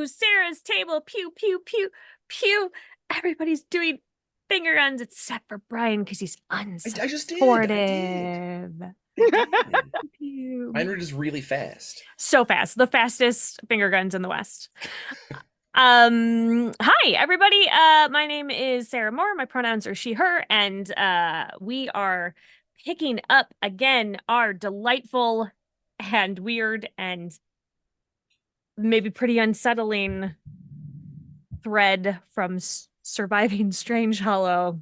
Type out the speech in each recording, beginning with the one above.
to Sarah's table. Pew, pew, pew, pew. Everybody's doing finger guns except for Bryan because he's unsupportive. I just did. I did. Pew. Mine were just really fast. So fast. The fastest finger guns in the West. Hi, everybody. My name is Sarah Moore. My pronouns are she, her, and we are picking up again our delightful and weird and maybe pretty unsettling thread from surviving Strangehollow.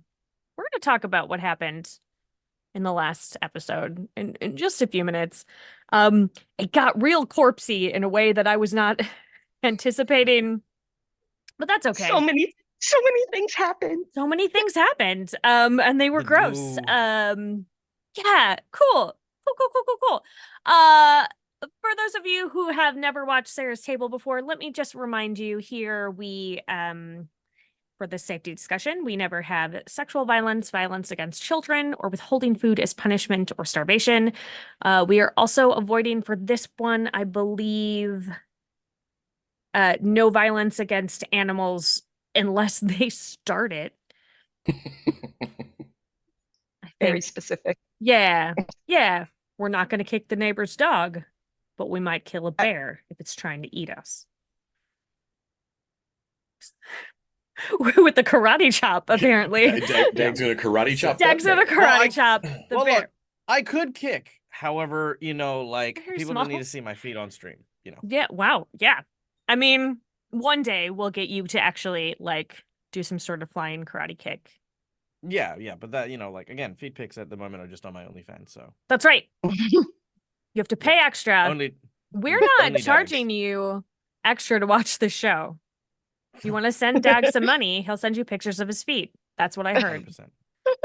We're going to talk about what happened in the last episode in just a few minutes. It got real corpsey in a way that I was not anticipating, but that's okay. So many things happened. So many things happened. And they were gross. Yeah, cool. Cool. For those of you who have never watched Sarah's Table before, let me just remind you here, we for the safety discussion, we never have sexual violence, violence against children, or withholding food as punishment or starvation. We are also avoiding for this one, I believe, no violence against animals unless they start it. Very specific. Yeah. We're not going to kick the neighbor's dog, but we might kill a bear if it's trying to eat us. With the karate chop, apparently. Dag's gonna karate chop. Dag's gonna karate chop the bear. Look, I could kick. However, like people don't need to see my feet on stream. Yeah. Wow. Yeah. I mean, one day we'll get you to actually do some sort of flying karate kick. Yeah. But that again, feet pics at the moment are just on my OnlyFans. So that's right. You have to pay extra. We're not charging you extra to watch the show. If you want to send Dag some money, he'll send you pictures of his feet. That's what I heard. 100%.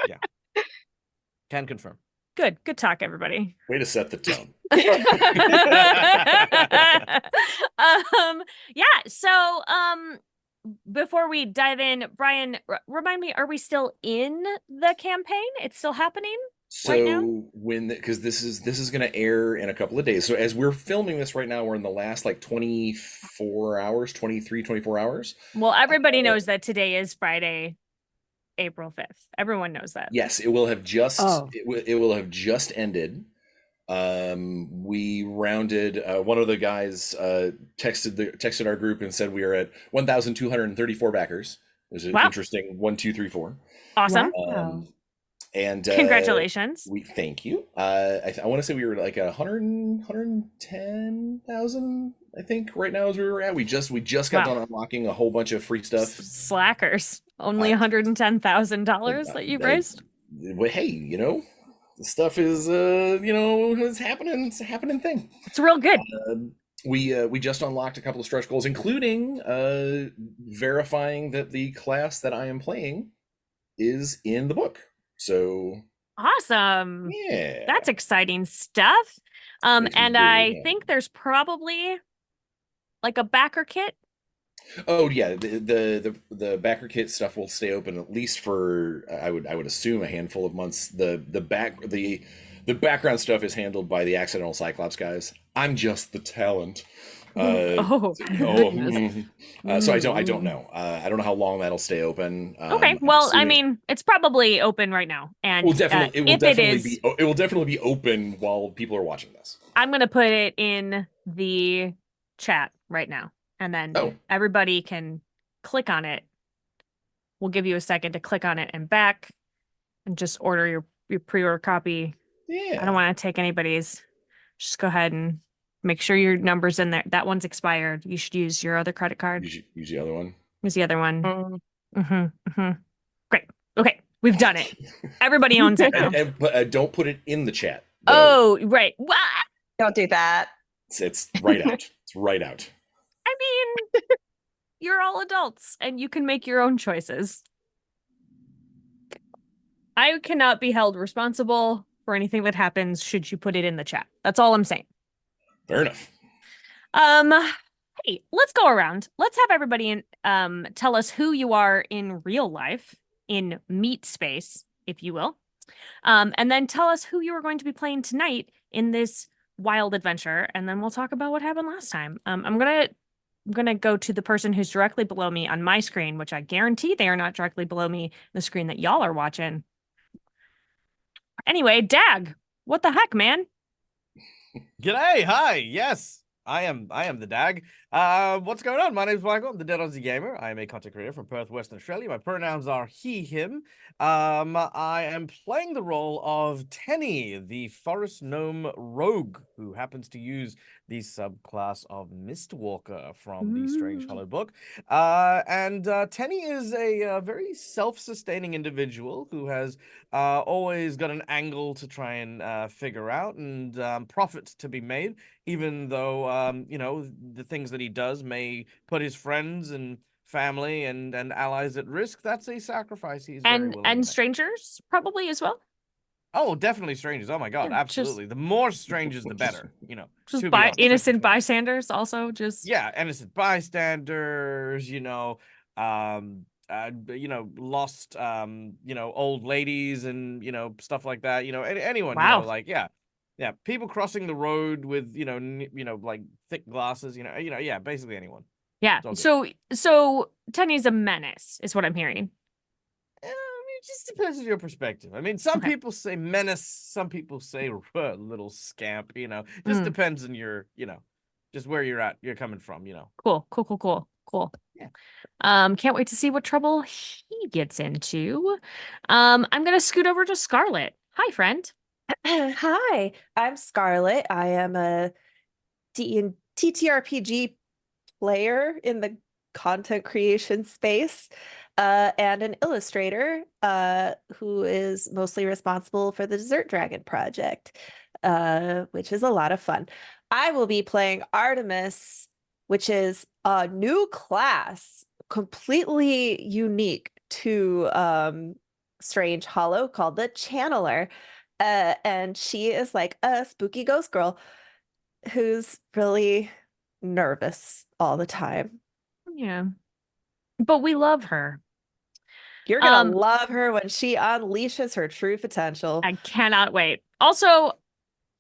Yeah. Can confirm. Good talk, everybody. Way to set the tone. So before we dive in, Bryan, remind me, are we still in the campaign? It's still happening? Right now? Because this is going to air in a couple of days. So as we're filming this right now, we're in the last 24 hours. Well, everybody knows that today is Friday, April 5th. Everyone knows that. Yes, it will have just it will have just ended. We rounded, one of the guys texted our group and said we are at 1,234 backers. There's an interesting 1, 2, 3, 4. Awesome. And congratulations. We thank you. I want to say we were like 110,000. I think right now is where we were at. We just got done unlocking a whole bunch of free stuff. Slackers. Only $110,000 that you've raised. Well, hey, the stuff is it's happening. It's a happening thing. It's real good. We just unlocked a couple of stretch goals, including verifying that the class that I am playing is in the book. So awesome. Yeah. That's exciting stuff. And I think there's probably a backer kit. Oh yeah, the backer kit stuff will stay open at least for I would assume a handful of months. The background stuff is handled by the accidental Cyclops guys. I'm just the talent. So I don't know. I don't know how long that'll stay open. Okay, well, I mean, it's probably open right now, and it will definitely be open while people are watching this. I'm gonna put it in the chat right now, and then everybody can click on it. We'll give you a second to click on it and back, and just order your pre-order copy. Yeah, I don't want to take anybody's. Just go ahead and make sure your number's in there. That one's expired. You should use your other credit card. Use the other one. Use the other one. Great. Okay, we've done it. Everybody owns it now. But don't put it in the chat. Oh, right. What? Don't do that. It's right out. It's right out. I mean, you're all adults and you can make your own choices. I cannot be held responsible for anything that happens should you put it in the chat. That's all I'm saying. Fair enough. Hey, let's go around. Let's have everybody tell us who you are in real life, in meat space, if you will. And then tell us who you are going to be playing tonight in this wild adventure, and then we'll talk about what happened last time. I'm gonna I'm going to go to the person who's directly below me on my screen, which I guarantee they are not directly below me, the screen that y'all are watching. Anyway, Dag, what the heck, man? G'day, hi, yes, I am the Dag. What's going on? My name's Michael. I'm the Dead Aussie Gamer. I am a content creator from Perth, Western Australia. My pronouns are he, him. I am playing the role of Tenny, the forest gnome rogue, who happens to use the subclass of Mistwalker from the Strangehollow book. And Tenny is a very self-sustaining individual who has always got an angle to try and figure out and profits to be made, even though, you know, the things that he does may put his friends and family and allies at risk. That's a sacrifice he's very willing to make. Strangers probably as well. Oh, definitely strangers. Oh my God, Yeah, absolutely. The more strangers, the better. You know, just to be honest, innocent bystanders also just yeah, innocent bystanders. You know, lost old ladies and stuff like that. You know, anyone. Wow. You know, like yeah, people crossing the road with like thick glasses. Yeah, basically anyone. Yeah. So Tenny's a menace, is what I'm hearing. It just depends on your perspective. I mean, some people say menace, some people say little scamp. Just depends on your, just where you're at, you're coming from. Cool. Yeah. Can't wait to see what trouble he gets into. I'm gonna scoot over to Scxrlet. Hi, friend. Hi, I'm Scxrlet. I am a TTRPG player in the content creation space, and an illustrator who is mostly responsible for the Desert Dragon project, which is a lot of fun. I will be playing Artemis, which is a new class, completely unique to Strangehollow, called the Channeler. And she is like a spooky ghost girl who's really nervous all the time. Yeah. But we love her. You're gonna love her when she unleashes her true potential. I cannot wait. Also,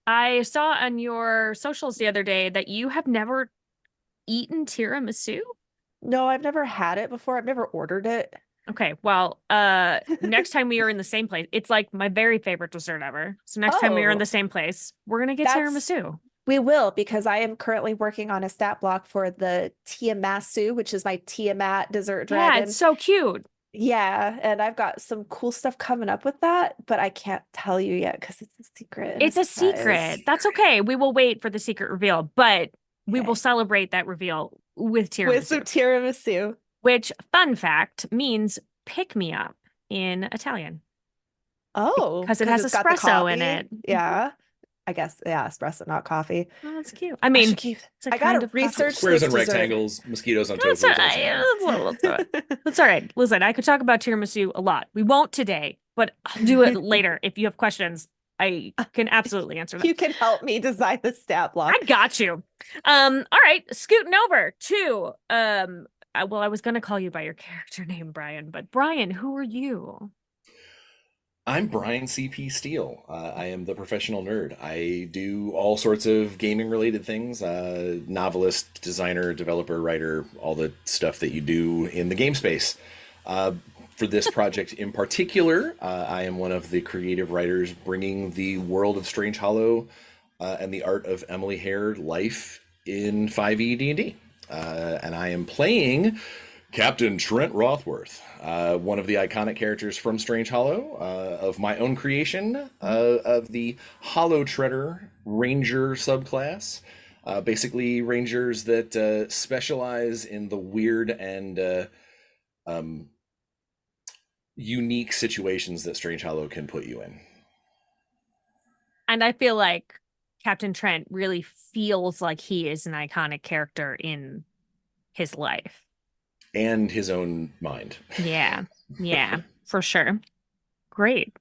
I saw on your socials the other day that you have never eaten tiramisu. No, I've never had it before. I've never ordered it. Okay, well, next time we are in the same place, it's like my very favorite dessert ever. So next time we are in the same place, we're gonna get tiramisu. We will, because I am currently working on a stat block for the Tiamasu, which is my Tiamat dessert dragon. Yeah, it's so cute. Yeah, and I've got some cool stuff coming up with that, but I can't tell you yet because it's a secret. It's a secret. That's okay. We will wait for the secret reveal, but we will celebrate that reveal with tiramisu. With some tiramisu. Which, fun fact, means pick me up in Italian. Oh, because it has espresso in it. Yeah. I guess, yeah, espresso, not coffee. Oh, that's cute. I mean, I gotta research squares and rectangles, mosquitoes on tofu. That's all right. Listen, I could talk about tiramisu a lot. We won't today, but I'll do it later. If you have questions, I can absolutely answer them. You can help me design the stat block. I got you. All right, scooting over to well, I was gonna call you by your character name, Bryan, but Bryan, who are you? I'm Bryan CP Steele. I am the professional nerd. I do all sorts of gaming related things, novelist, designer, developer, writer, all the stuff that you do in the game space. For this project in particular, I am one of the creative writers bringing the world of Strangehollow and the art of Emily Hare life in 5e D&D. And I am playing Captain Trent Rothworth, one of the iconic characters from Strangehollow, of my own creation, of the Hollow Treader Ranger subclass. Basically, rangers that specialize in the weird and unique situations that Strangehollow can put you in. And I feel like Captain Trent really feels like he is an iconic character in his life. And his own mind. Yeah, for sure. Great.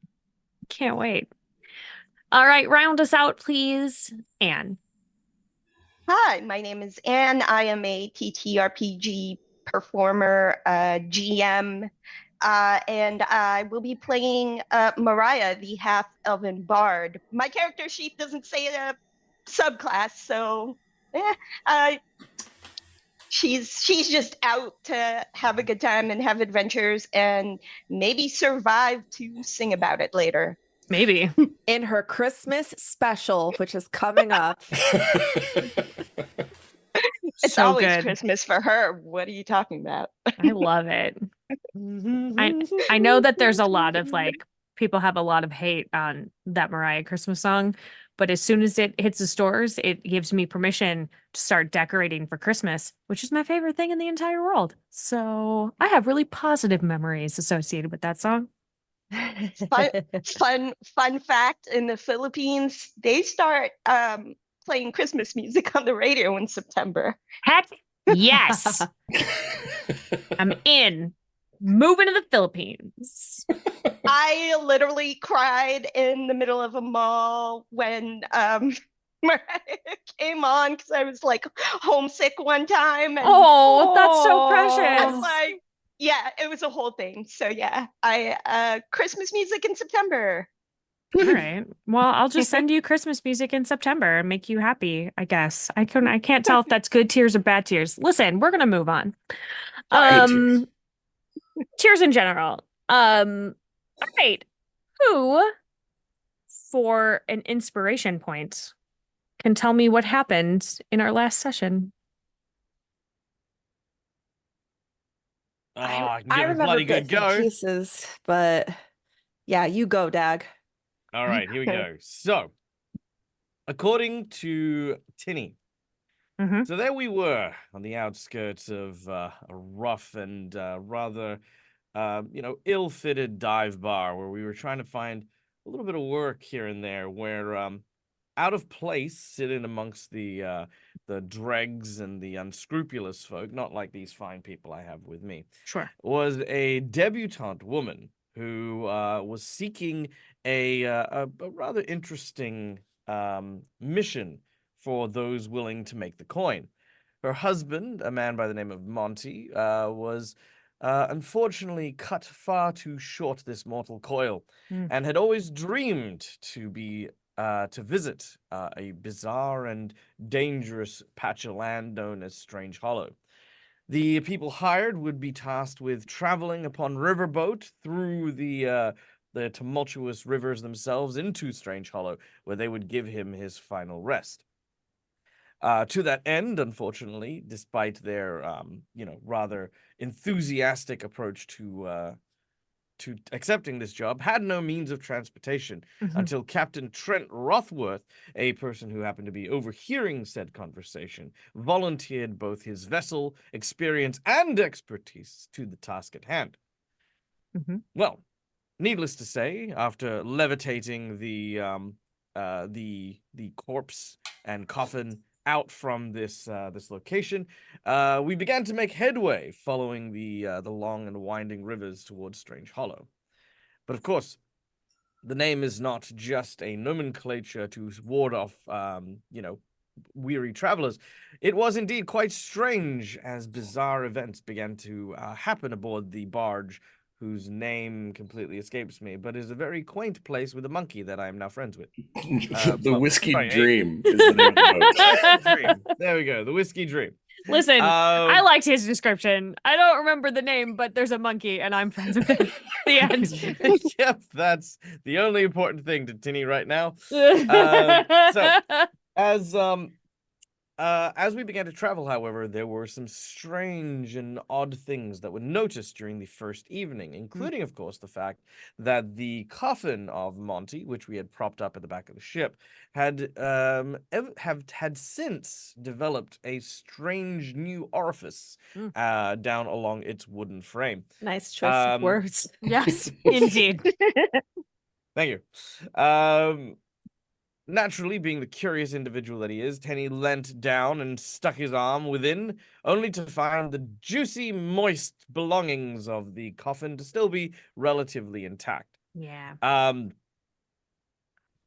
Can't wait. All right, round us out, please. Anne. Hi, my name is Anne. I am a TTRPG performer, GM, and I will be playing Mariah, the half-elven bard. My character sheet doesn't say a subclass, so She's just out to have a good time and have adventures and maybe survive to sing about it later. Maybe. In her Christmas special, which is coming up. It's So always good. Christmas for her. What are you talking about? I love it. I know that there's a lot of like people have a lot of hate on that Mariah Christmas song, but as soon as it hits the stores, it gives me permission to start decorating for Christmas, which is my favorite thing in the entire world. So I have really positive memories associated with that song. Fun fact, in the Philippines, they start playing Christmas music on the radio in September. Heck yes. I'm in. Moving to the Philippines. I literally cried in the middle of a mall when Mariah came on because I was like homesick one time. And Oh, that's so I precious. was like, yeah, it was a whole thing. So yeah, I Christmas music in September. All right. Well, I'll just send you Christmas music in September and make you happy, I guess. I can't tell if that's good tears or bad tears. Listen, we're gonna move on. Good Tears in general. All right. Who, for an inspiration point, can tell me what happened in our last session? I can I give it a remember bloody good bits and go. pieces, but yeah, you go, Dag. All right, here we go. So, according to Tinny, Mhm. so there we were on the outskirts of a rough and rather, ill-fitted dive bar where we were trying to find a little bit of work here and there, where out of place, sitting amongst the dregs and the unscrupulous folk, not like these fine people I have with me, Sure. was a debutante woman who was seeking a rather interesting mission for those willing to make the coin. Her husband, a man by the name of Monty, was unfortunately cut far too short this mortal coil, and had always dreamed to visit a bizarre and dangerous patch of land known as Strangehollow. The people hired would be tasked with traveling upon riverboat through the tumultuous rivers themselves into Strangehollow, where they would give him his final rest. To that end, unfortunately, despite their rather enthusiastic approach to accepting this job, had no means of transportation until Captain Trent Rothworth, a person who happened to be overhearing said conversation, volunteered both his vessel, experience, and expertise to the task at hand. Well, needless to say, after levitating the corpse and coffin out from this location, we began to make headway following the long and winding rivers towards Strangehollow. But of course, the name is not just a nomenclature to ward off weary travelers. It was indeed quite strange as bizarre events began to happen aboard the barge, whose name completely escapes me, but is a very quaint place with a monkey that I am now friends with. The Whiskey Dream is the name of the boat. Dream. There we go. The Whiskey Dream. Listen, I liked his description. I don't remember the name, but there's a monkey and I'm friends with it. The end. Yep, that's the only important thing to Tinny right now. As we began to travel, however, there were some strange and odd things that were noticed during the first evening, including, of course, the fact that the coffin of Monty, which we had propped up at the back of the ship, had since developed a strange new orifice down along its wooden frame. Nice choice of words. Yes, indeed. Thank you. Naturally, being the curious individual that he is, Tenny leant down and stuck his arm within, only to find the juicy, moist belongings of the coffin to still be relatively intact. Yeah.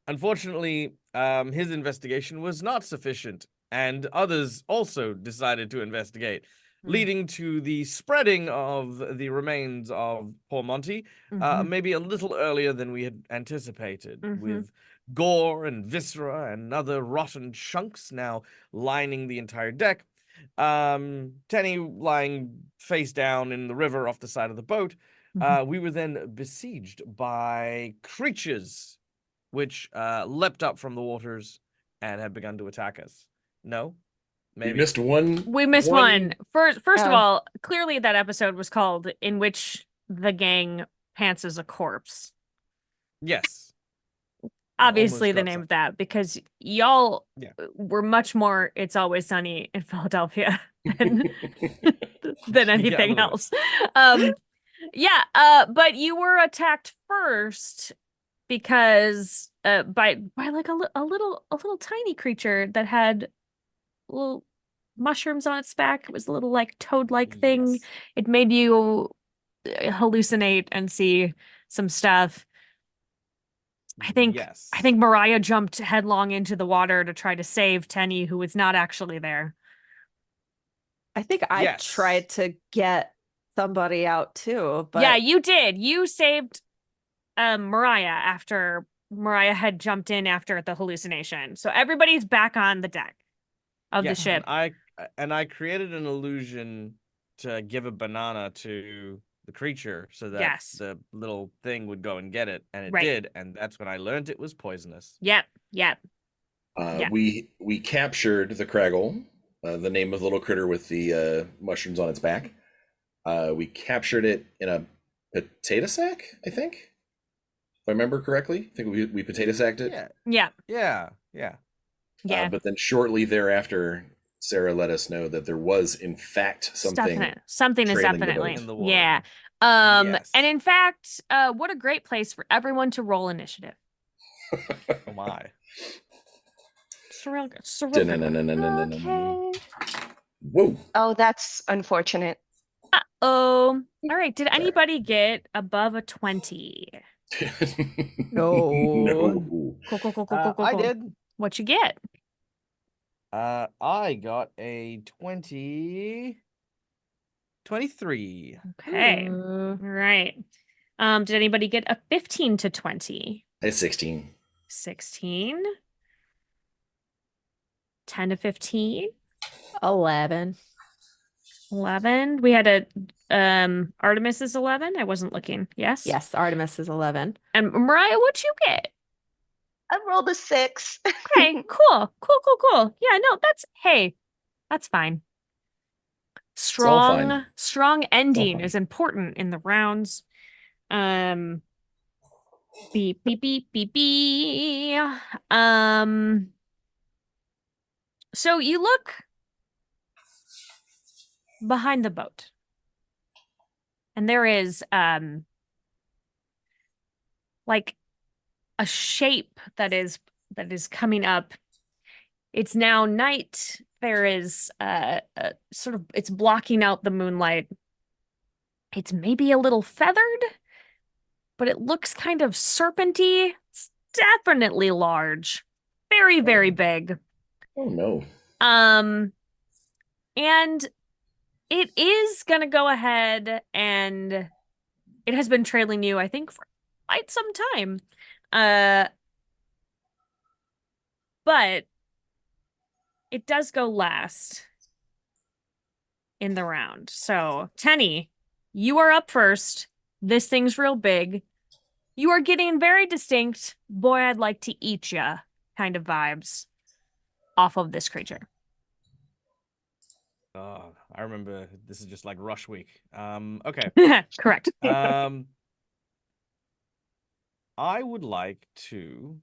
Unfortunately, his investigation was not sufficient, and others also decided to investigate, leading to the spreading of the remains of poor Monty, maybe a little earlier than we had anticipated, with gore and viscera and other rotten chunks now lining the entire deck, Tenny lying face down in the river off the side of the boat. We were then besieged by creatures which leapt up from the waters and had begun to attack us. No? We Maybe. missed one. We missed one. First of Oh. all, clearly that episode was called "In Which the Gang Pants as a Corpse." Yes. Obviously, Almost the got name some. of that because y'all Yeah. were much more "It's Always Sunny in Philadelphia" than anything little bit. else. Yeah. But you were attacked first because by like a little tiny creature that had little mushrooms on its back. It was a little like toad-like thing. Yes. It made you hallucinate and see some stuff. I think Yes. Mariah jumped headlong into the water to try to save Tenny, who was not actually there. I think I Yes. tried to get somebody out too, but Yeah, you did. You saved Mariah after Mariah had jumped in after the hallucination. So everybody's back on the deck of the Yes, ship. and I created an illusion to give a banana to the creature so that Yes. the little thing would go and get it, and it Right. did, and that's when I learned it was poisonous. Yep. Yeah. We captured the Craggle, the name of the little critter with the mushrooms on its back. We captured it in a potato sack, I think. If I remember correctly. I think we potato sacked it. Yeah. But then shortly thereafter, Sarah let us know that there was, in fact, something Something is trailing the definitely. boat. In the water. Yeah. Yes. And in fact, what a great place for everyone to roll initiative. Oh my. Surreal. Dun-dun-dun-dun-dun-dun-dun-dun. Whoa. Oh, that's unfortunate. Uh-oh. All right. Did anybody get above a 20? No. Cool. I did. What you get? I got a 23. Okay. All right. Did anybody get a 15 to 20? It's 16. 16? 10 to 15? 11. 11. We had a Artemis is 11. I wasn't looking. Yes. Yes, Artemis is 11. And Mariah, what'd you get? I rolled a 6. Okay, cool. Yeah, no, that's fine. all fine. Strong ending fine. is important in the rounds. Beep, beep, beep, beep, beep. So you look behind the boat, and there is like a shape that is coming up. It's now night. There is sort of, it's blocking out the moonlight. It's maybe a little feathered, but it looks kind of serpenty. It's definitely large. Very, very big. Oh no. And it is gonna go ahead, and it has been trailing you, I think, for quite some time. But it does go last in the round. So, Tenny, you are up first. This thing's real big. You are getting very distinct, boy, I'd like to eat ya kind of vibes off of this creature. Oh, I remember this is just like rush week. Okay. Correct. I would like to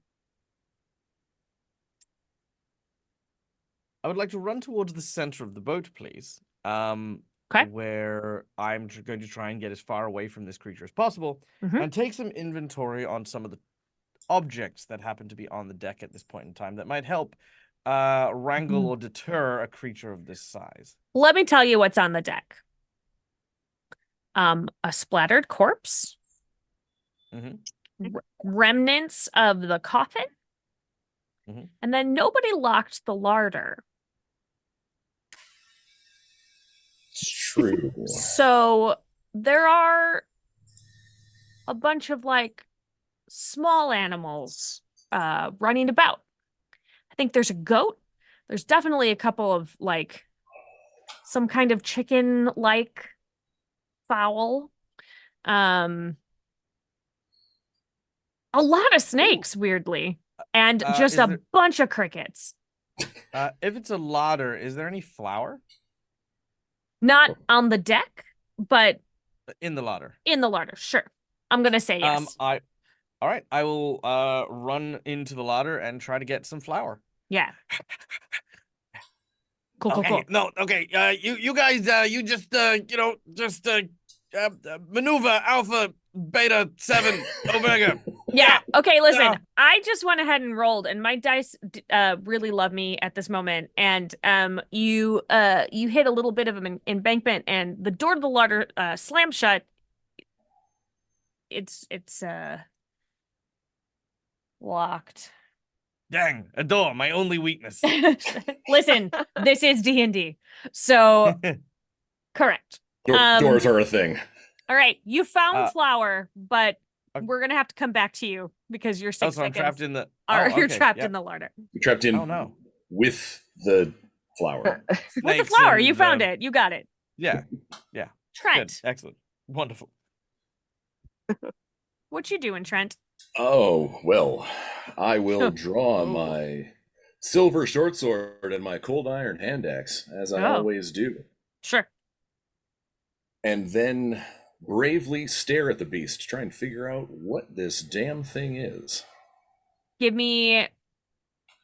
run towards the center of the boat, please. Okay. Where I'm going to try and get as far away from this creature as possible and take some inventory on some of the objects that happen to be on the deck at this point in time that might help wrangle or deter a creature of this size. Let me tell you what's on the deck. A splattered corpse, remnants of the coffin, and then nobody locked the larder. It's true. So there are a bunch of like small animals running about. I think there's a goat. There's definitely a couple of like some kind of chicken-like fowl. A lot of snakes, weirdly, and just a bunch of crickets. If it's a larder, is there any flour? Not on the deck, but in the larder. In the larder, sure. I'm gonna say yes. All right. I will run into the larder and try to get some flour. Yeah. Cool, okay, cool. No, okay. You guys, you just maneuver Alpha, Beta, 7, Omega. Yeah. Okay, listen. I just went ahead and rolled, and my dice really love me at this moment. And you hit a little bit of an embankment, and the door to the larder slams shut. It's locked. Dang, a door, my only weakness. Listen, this is D&D. So correct. Doors are a thing. All right, you found flour, but we're gonna have to come back to you because you're 6 seconds. I'm trapped in the. You're trapped in the larder. You're trapped in. Oh no! With the flour. With the flour, you found it. You got it. Yeah. Trent. Good. Excellent. Wonderful. What you doing, Trent? Oh well, I will draw my silver short sword and my cold iron hand axe as I always do. Sure. And then bravely stare at the beast to try and figure out what this damn thing is. Give me,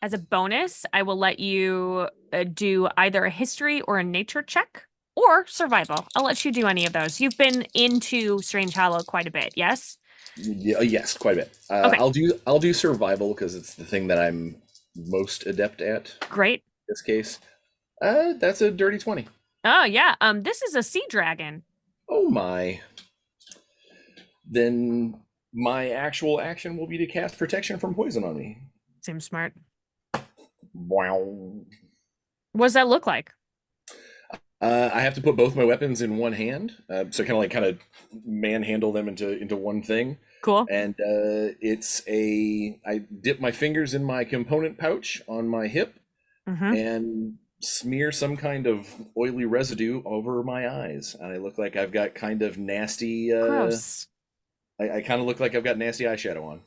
as a bonus, I will let you do either a history or a nature check or survival. I'll let you do any of those. You've been into Strangehollow quite a bit, yes? Yeah, yes, quite a bit. Okay. I'll do survival because it's the thing that I'm most adept at. Great. In this case, that's a dirty 20. Oh yeah. This is a sea dragon. Oh my. Then my actual action will be to cast protection from poison on me. Seems smart. Wow. What does that look like? I have to put both my weapons in one hand, so kind of manhandle them into one thing. Cool. And I dip my fingers in my component pouch on my hip and smear some kind of oily residue over my eyes, and I look like I've got kind of nasty. Gross. I kind of look like I've got nasty eyeshadow on.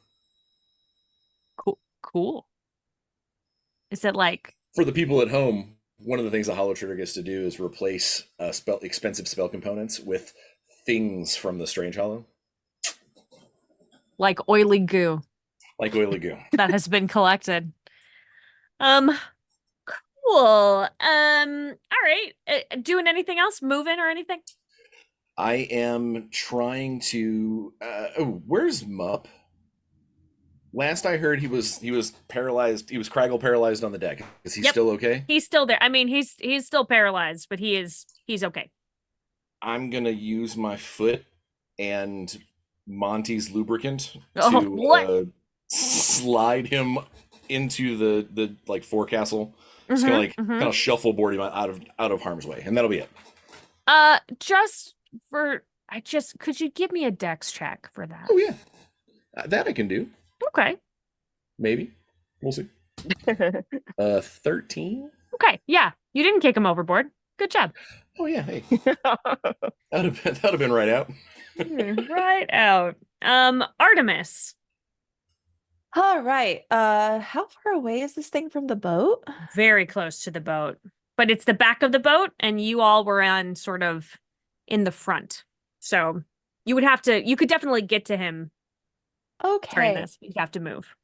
Cool. Is it like, for the people at home? One of the things a Hollow Trigger gets to do is replace expensive spell components with things from the Strangehollow. Like oily goo. Like oily goo. That has been collected. Cool. All right. Doing anything else? Moving or anything? I am trying to where's Mupp? Last I heard he was paralyzed. He was Craggle paralyzed on the deck. Is he still okay? He's still there. I mean, he's still paralyzed, but he's okay. I'm gonna use my foot and Monty's lubricant to slide him into the like forecastle. Just gonna kind of shuffleboard him out of harm's way, and that'll be it. Could you give me a dex check for that? Oh yeah, that I can do. Okay. Maybe. We'll see. 13? Okay, yeah. You didn't kick him overboard. Good job. Oh yeah, hey. That'd have been right out. Right out. Artemis. All right. How far away is this thing from the boat? Very close to the boat. But it's the back of the boat, and you all were on sort of in the front. So you could definitely get to him. Okay. During this, you have to move.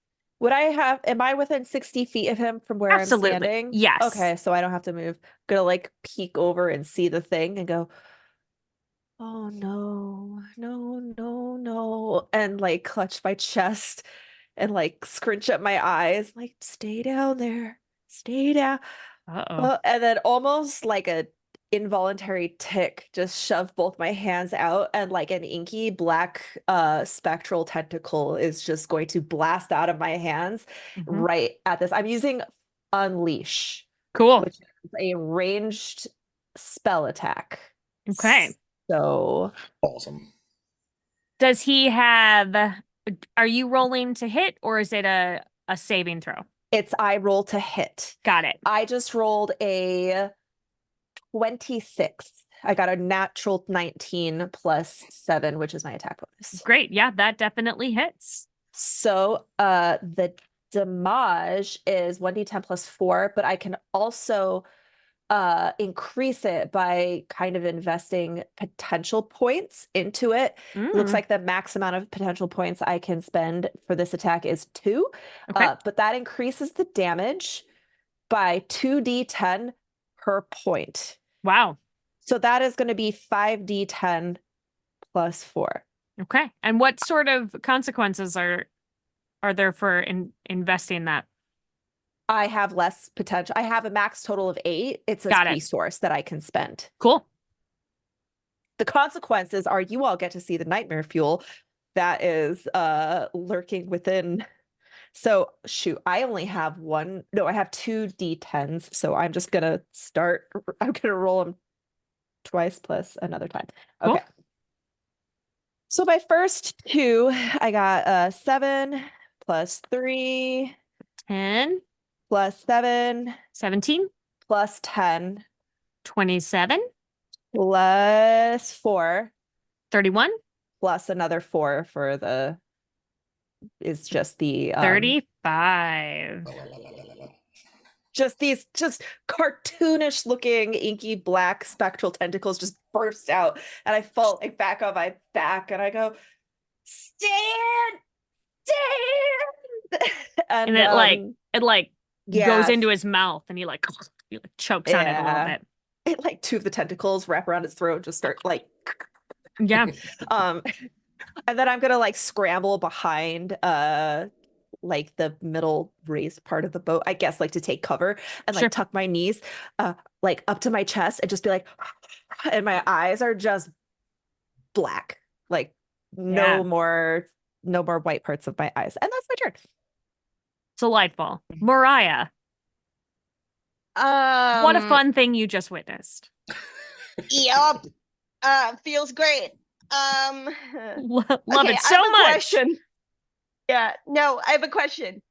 Am I within 60 feet of him from where Absolutely. I'm standing? Yes. Okay, so I don't have to move. I'm gonna like peek over and see the thing and go, oh no, and like clutch my chest and like scrunch up my eyes, like stay down there, stay down. And then almost like a involuntary tick, just shove both my hands out, and like an inky black spectral tentacle is just going to blast out of my hands right at this. I'm using Unleash. Cool. Which is a ranged spell attack. Okay. So awesome. Does he have, are you rolling to hit, or is it a saving throw? I roll to hit. Got it. I just rolled a 26. I got a natural 19 plus 7, which is my attack bonus. Great. Yeah, that definitely hits. So the damage is 1d10 plus 4, but I can also increase it by kind of investing potential points into it. It looks like the max amount of potential points I can spend for this attack is 2. Okay. But that increases the damage by 2d10 per point. Wow. So that is going to be 5d10 plus 4. Okay. And what sort of consequences are there for investing that? I have less potential. I have a max total of 8. It's a Got it. resource that I can spend. Cool. The consequences are you all get to see the nightmare fuel that is lurking within. So shoot, I only have one. No, I have 2 d10s. So I'm just gonna I'm gonna roll them twice plus another time. Cool. Okay. So my first 2, I got 7 plus 3 10, plus 7 17, plus 10 27, plus 4 31, plus another 4 for the is just the 35. just these cartoonish looking inky black spectral tentacles just burst out, and I fall like back on my back and I go, stand And it yeah, goes into his mouth and he chokes on it a little bit. it like 2 of the tentacles wrap around his throat and just start like Yeah. and then I'm gonna like scramble behind like the middle raised part of the boat, I guess, like to take cover and like Sure. tuck my knees like up to my chest and just be like, and my eyes are just black, like no more white parts of my eyes. And that's my turn. Delightful. Mariah, what a fun thing you just witnessed. Yup. Feels great. Love Okay, it I so have a much. question. Yeah, no, I have a question.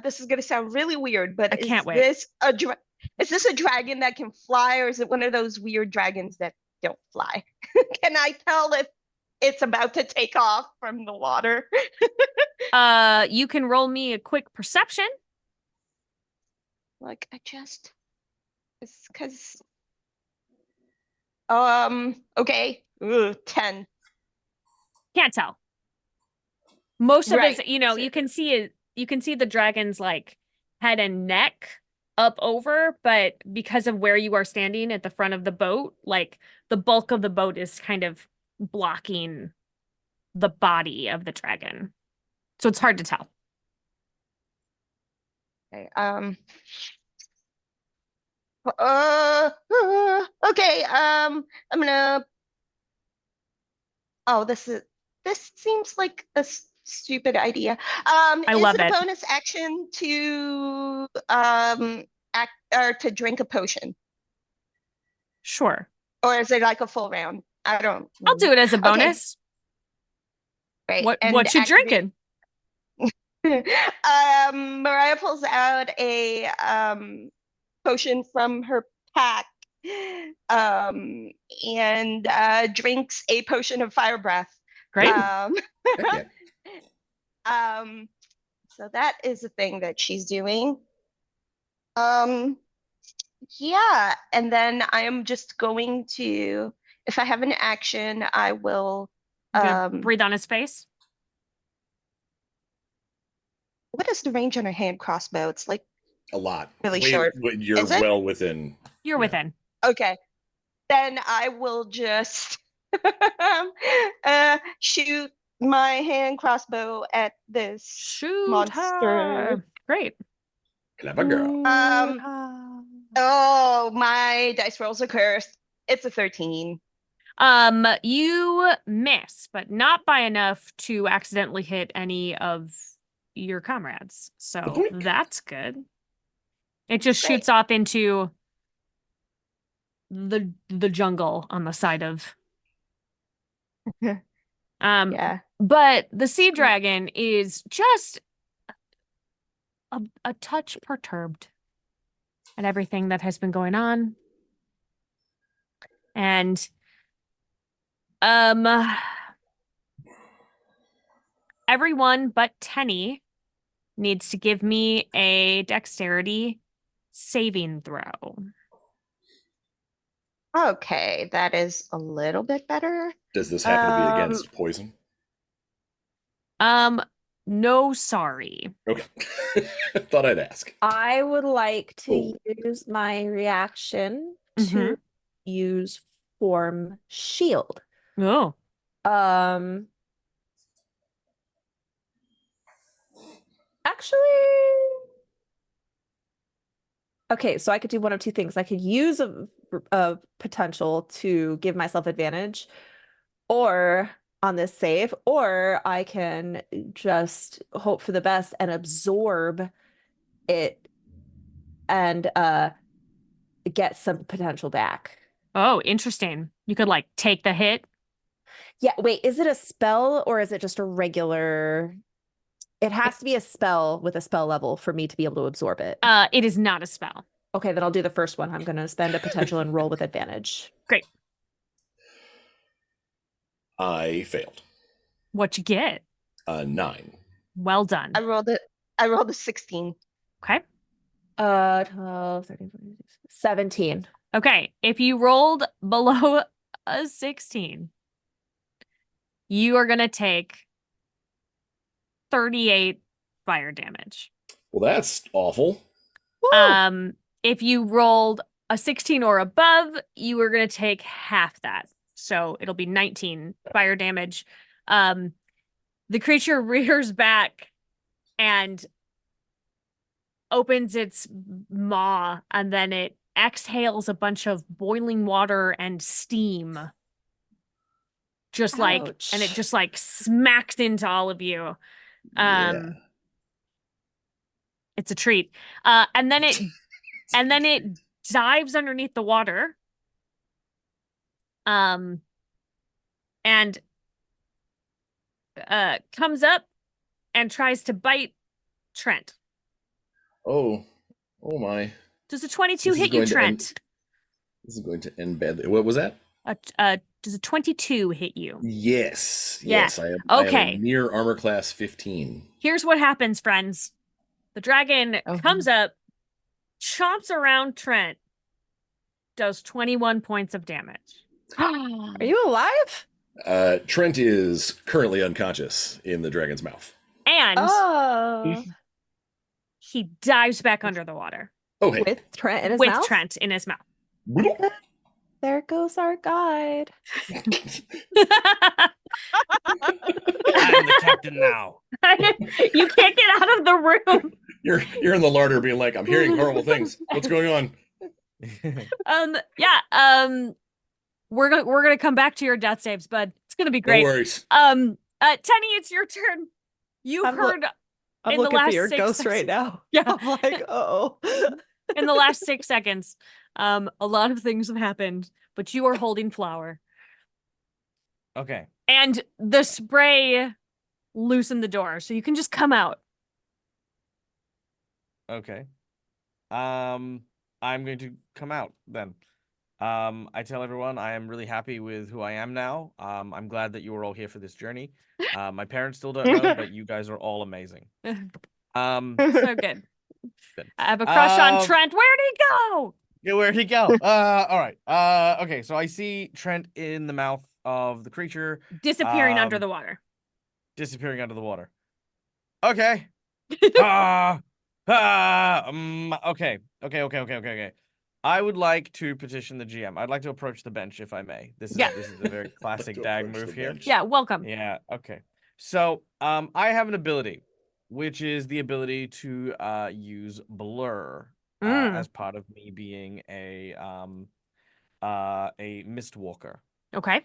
This is gonna sound really weird, but I can't wait. Is this a dragon that can fly, or is it one of those weird dragons that don't fly? Can I tell if it's about to take off from the water? You can roll me a quick perception. Like it's because okay. 10. Can't tell. Most of Right. his, you can see it. You can see the dragon's like head and neck up over, but because of where you are standing at the front of the boat, like the bulk of the boat is kind of blocking the body of the dragon, so it's hard to tell. Okay. Okay. I'm gonna. Oh, this seems like a stupid idea. I Is love it a it. bonus action to act or to drink a potion, Sure, or is it like a full round? I don't. I'll do it as a Okay, bonus. great. What And you activate- drinking? Mariah pulls out a potion from her pack, and drinks a potion of fire breath. Great. Heck yeah. So that is the thing that she's doing. Yeah, and then I am just going to, if I have an action, I will. You gonna breathe on his face. What is the range on a hand crossbow? It's like A lot. really short. You're Is it? well within. You're Yeah. within. Okay, then I will just shoot my hand crossbow at this Shoot monster. her. Great. Clever girl. Oh, my dice rolls are cursed. It's a 13. You miss, but not by enough to accidentally hit any of your comrades. So Boink. that's good. It just Great. shoots off into the jungle on the side of. Yeah. But the sea dragon is just a touch perturbed at everything that has been going on. And um everyone but Tenny needs to give me a dexterity saving throw. Okay, that is a little bit better. Does this happen to be against poison? No, sorry. Okay. Thought I'd ask. I would like to Oh. use my reaction Mm-hmm. to use form shield. Oh. Actually, okay, so I could do one of two things. I could use a potential to give myself advantage, or on this save, or I can just hope for the best and absorb it and get some potential back. Oh, interesting. You could like take the hit. Yeah, wait, is it a spell or is it just a regular? It has to be a spell with a spell level for me to be able to absorb it. It is not a spell. Okay, then I'll do the first one. I'm going to spend a potential and roll with advantage. Great. I failed. What'd you get? 9. Well done. I rolled a 16. Okay. 12, 13, 14, 17. Okay. If you rolled below a 16, you are gonna take 38 fire damage. Well, that's awful. Woo! If you rolled a 16 or above, you are gonna take half that. So it'll be 19 fire damage. The creature rears back and opens its maw, and then it exhales a bunch of boiling water and steam. Just like, Ouch. and it just like smacks into all of you. Yeah. It's a treat. And then it dives underneath the water. And comes up and tries to bite Trent. Oh my. Does a 22 hit you, Trent? This is going to end badly. What was that? Does a 22 hit you? Yes. Yeah. Yes. I have Okay. a near armor class 15. Here's what happens, friends. The dragon comes up, chomps around Trent, does 21 points of damage. Are you alive? Trent is currently unconscious in the dragon's mouth. And Oh. he dives back under the water. Oh, hey. With Trent in his with mouth? Trent in his mouth. There goes our guide. I'm the captain now. You can't get out of the room. You're in the larder being like, I'm hearing horrible things. What's going on? We're gonna come back to your death saves, bud. It's gonna be great. No worries. Tenny, it's your turn. You heard I'm in the looking last for your 6 ghost seconds. right now. Yeah. I'm like, oh. In the last 6 seconds, a lot of things have happened, but you are holding flower. Okay. And the spray loosened the door, so you can just come out. Okay. I'm going to come out then. I tell everyone I am really happy with who I am now. I'm glad that you were all here for this journey. My parents still don't know, but you guys are all amazing. So good. Good. I have a crush on Trent. Where'd he go? Yeah, where'd he go? All right. Okay, so I see Trent in the mouth of the creature. Disappearing under the water. Disappearing under the water. Okay. Okay. I would like to petition the GM. I'd like to approach the bench, if I may. This is a very classic dag move here. Bench. Yeah, welcome. Yeah, okay. So, I have an ability, which is the ability to use blur as part of me being a mistwalker. Okay.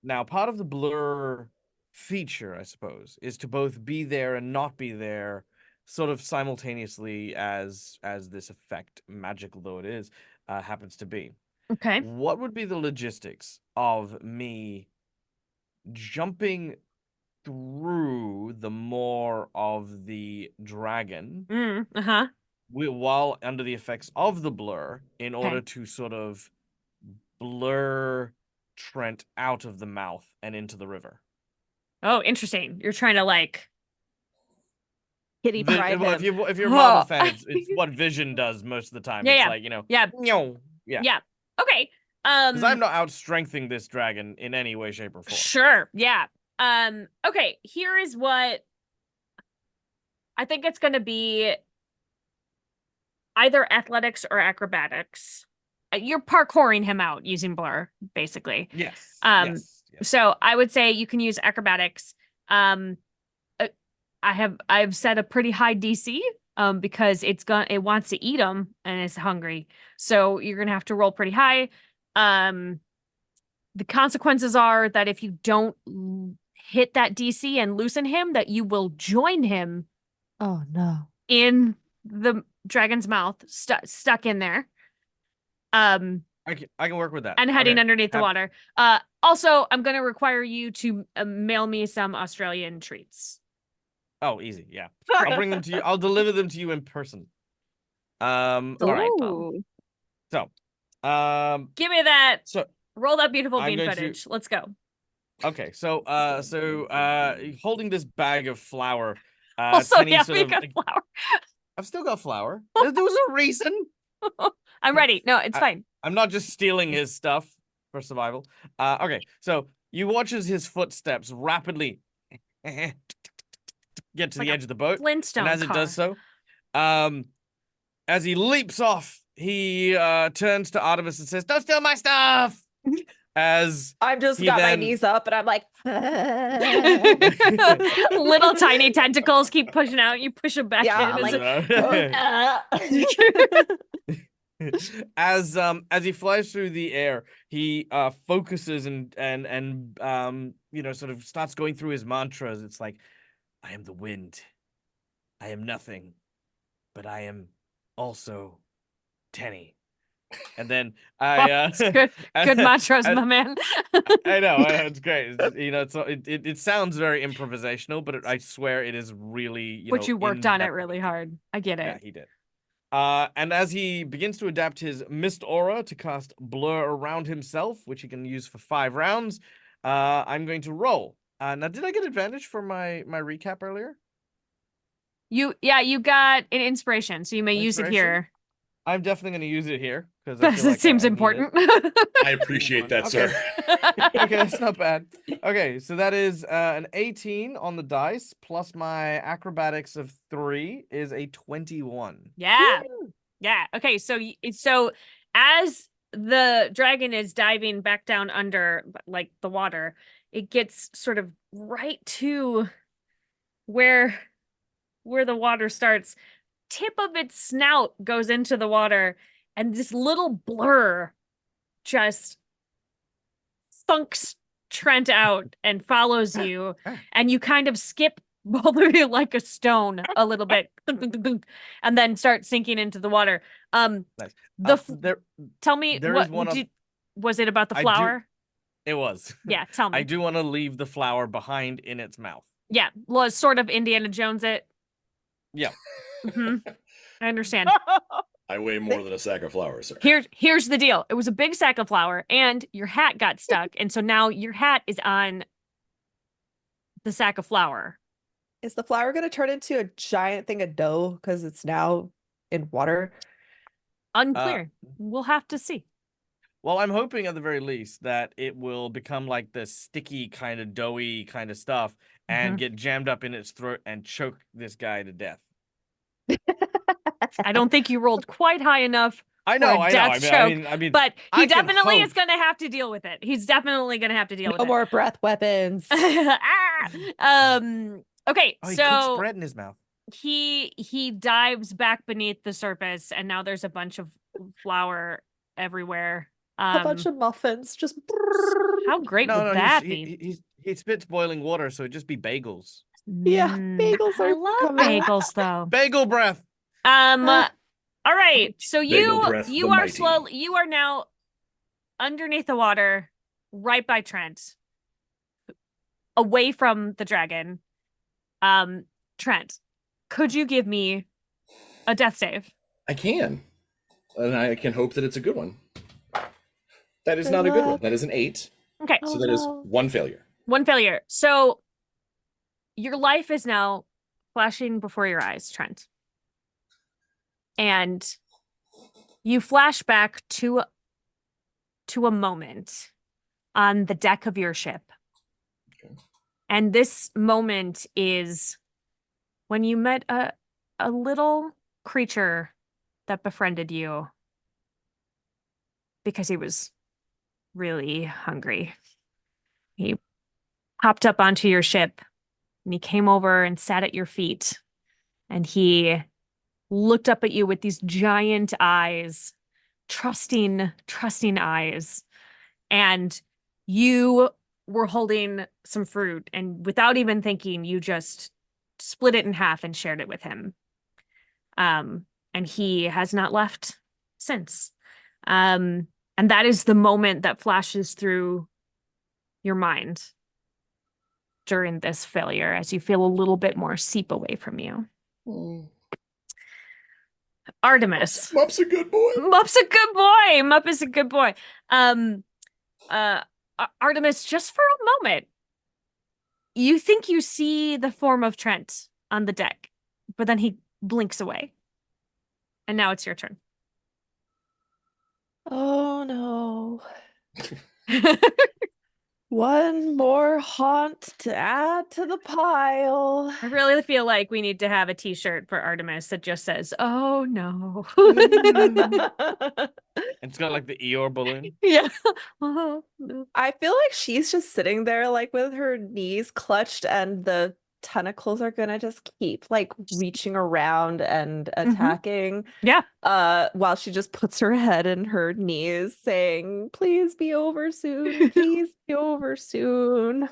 Now, part of the blur feature, I suppose, is to both be there and not be there, sort of simultaneously as this effect, magical though it is, happens to be. Okay. What would be the logistics of me jumping through the maw of the dragon Uh-huh. while under the effects of the blur in order to sort of blur Trent out of the mouth and into the river. Oh, interesting. You're trying to like Kitty pride Well, him. if you're a Marvel Oh. fan, it's what Vision does most of the time. Yeah, It's yeah. like, you know, Yeah. "Meow." Yeah. Yeah. Okay. Because I'm not out strengthening this dragon in any way, shape, or form. Sure. Yeah. Okay, here is what I think it's going to be either athletics or acrobatics. You're parkouring him out using blur, basically. Yes. Yes. Yes. So I would say you can use acrobatics. I've set a pretty high DC because it wants to eat him and is hungry. So you're gonna have to roll pretty high. The consequences are that if you don't hit that DC and loosen him, that you will join him Oh no. in the dragon's mouth, stuck in there. I can work with that. And heading Okay. underneath the water. Also, I'm gonna require you to mail me some Australian treats. Oh, easy. Yeah. I'll bring them to you. I'll deliver them to you in person. All right. Ooh. So, Give me that. so Roll that beautiful I'm bean going to- footage. Let's go. okay. So, holding this bag of flour, Also, Tenny yeah, sort we of. got flour. I've still got flour. There was a reason. I'm ready. No, it's fine. I'm not just stealing his stuff for survival. Okay. So you watch as his footsteps rapidly get to Like the a edge of the boat, Flintstone and as car. it does so, as he leaps off, he turns to Artemis and says, "Don't steal my stuff!" As I'm just he got my then- knees up and I'm like, Little tiny tentacles keep pushing out. You push them back Yeah, in. I'm It's as he flies through the air, he focuses and sort of starts going through his mantras. It's like, I am the wind, I am nothing, but I am also Tenny. And then It's good mantras, my man. I know it's great. It sounds very improvisational, but I swear it is really But you worked on it in-depth. really hard. I get it. Yeah, he did. And as he begins to adapt his mist aura to cast blur around himself, which he can use for 5 rounds, I'm going to roll. Now, did I get advantage for my recap earlier? You got an inspiration, so you may use it Inspiration? here. I'm definitely going to use it here because Because it seems important. I appreciate that, Okay. sir. Okay, that's not bad. Okay, so that is an 18 on the dice plus my acrobatics of 3 is a 21. Yeah. Yeah. Okay, so as the dragon is diving back down under like the water, it gets sort of right to where the water starts. Tip of its snout goes into the water, and this little blur just thunks Trent out and follows you, and you kind of skip both of you like a stone a little bit, and then start sinking into the water. Nice. Tell me, there what is one of- was it about the I do- flower? It was. Yeah, tell me. I do want to leave the flower behind in its mouth. Yeah, was sort of Indiana Jones it. Yeah. I understand. I weigh more than a sack of flour, sir. Here's the deal. It was a big sack of flour, and your hat got stuck, and so now your hat is on the sack of flour. is the flour going to turn into a giant thing of dough because it's now in water? Unclear. We'll have to see. Well, I'm hoping at the very least that it will become like the sticky kind of doughy kind of stuff and get jammed up in its throat and choke this guy to death. I don't think you rolled quite high enough. I know. Death choke, I mean, but I he can definitely is hope. going to have to deal with it. He's definitely going to have to deal with No it. more breath weapons. Okay, Oh, he cooks so bread in his mouth. he dives back beneath the surface, and now there's a bunch of flour everywhere. A bunch of muffins. Just. How great No, would that he, be? he spits boiling water, so it'd just be bagels. Yeah, bagels I are love coming. bagels though. Bagel breath. All right. So Bagel breath, you the are mighty. you are now underneath the water, right by Trent, away from the dragon. Trent, could you give me a death save? I can. And I can hope that it's a good one. That is not a good one. That is an 8. Okay. So that is no. 1 failure. One failure. So your life is now flashing before your eyes, Trent. And you flash back to a moment on the deck of your ship. Okay. And this moment is when you met a little creature that befriended you because he was really hungry. He hopped up onto your ship and he came over and sat at your feet and he looked up at you with these giant eyes, trusting eyes. And you were holding some fruit, and without even thinking, you just split it in half and shared it with him. And he has not left since. And that is the moment that flashes through your mind during this failure as you feel a little bit more seep away from you. Artemis. Mup's a good boy. Mup's a good boy. Mup is a good boy. Artemis, just for a moment, you think you see the form of Trent on the deck, but then he blinks away. And now it's your turn. Oh no. One more haunt to add to the pile. I really feel like we need to have a t-shirt for Artemis that just says, "Oh no." It's got like the Eeyore balloon. Yeah. Oh, no. I feel like she's just sitting there like with her knees clutched and the tentacles are gonna just keep like reaching around and attacking. Yeah. While she just puts her head in her knees saying, "Please be over soon. Please be over soon."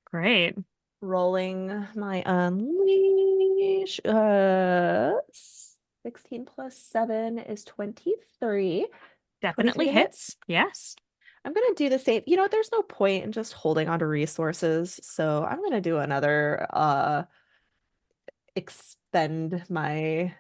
Great. Rolling my unleash. 16 plus 7 is 23. Definitely 23 to hit? hits. Yes. I'm gonna do the same. You know, there's no point in just holding onto resources, so I'm gonna do another expend my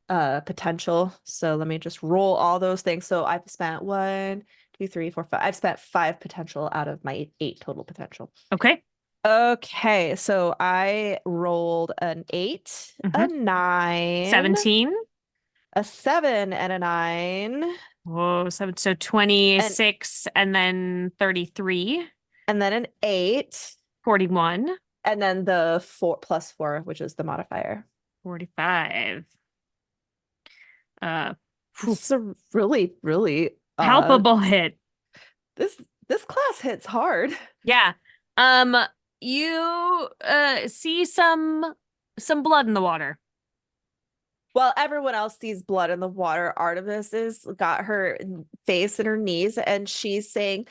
potential. So let me just roll all those things. So I've spent 1, 2, 3, 4, 5. I've spent 5 potential out of my 8 total potential. Okay. Okay, so I rolled an 8, a 9, 17. a 7, and a 9. Whoa, so 26 and then 33. And then an 8. 41. And then the 4 plus 4, which is the modifier. 45. This is a really, really Palpable hit. This class hits hard. Yeah. You see some blood in the water. While everyone else sees blood in the water, Artemis has got her face in her knees and she's saying,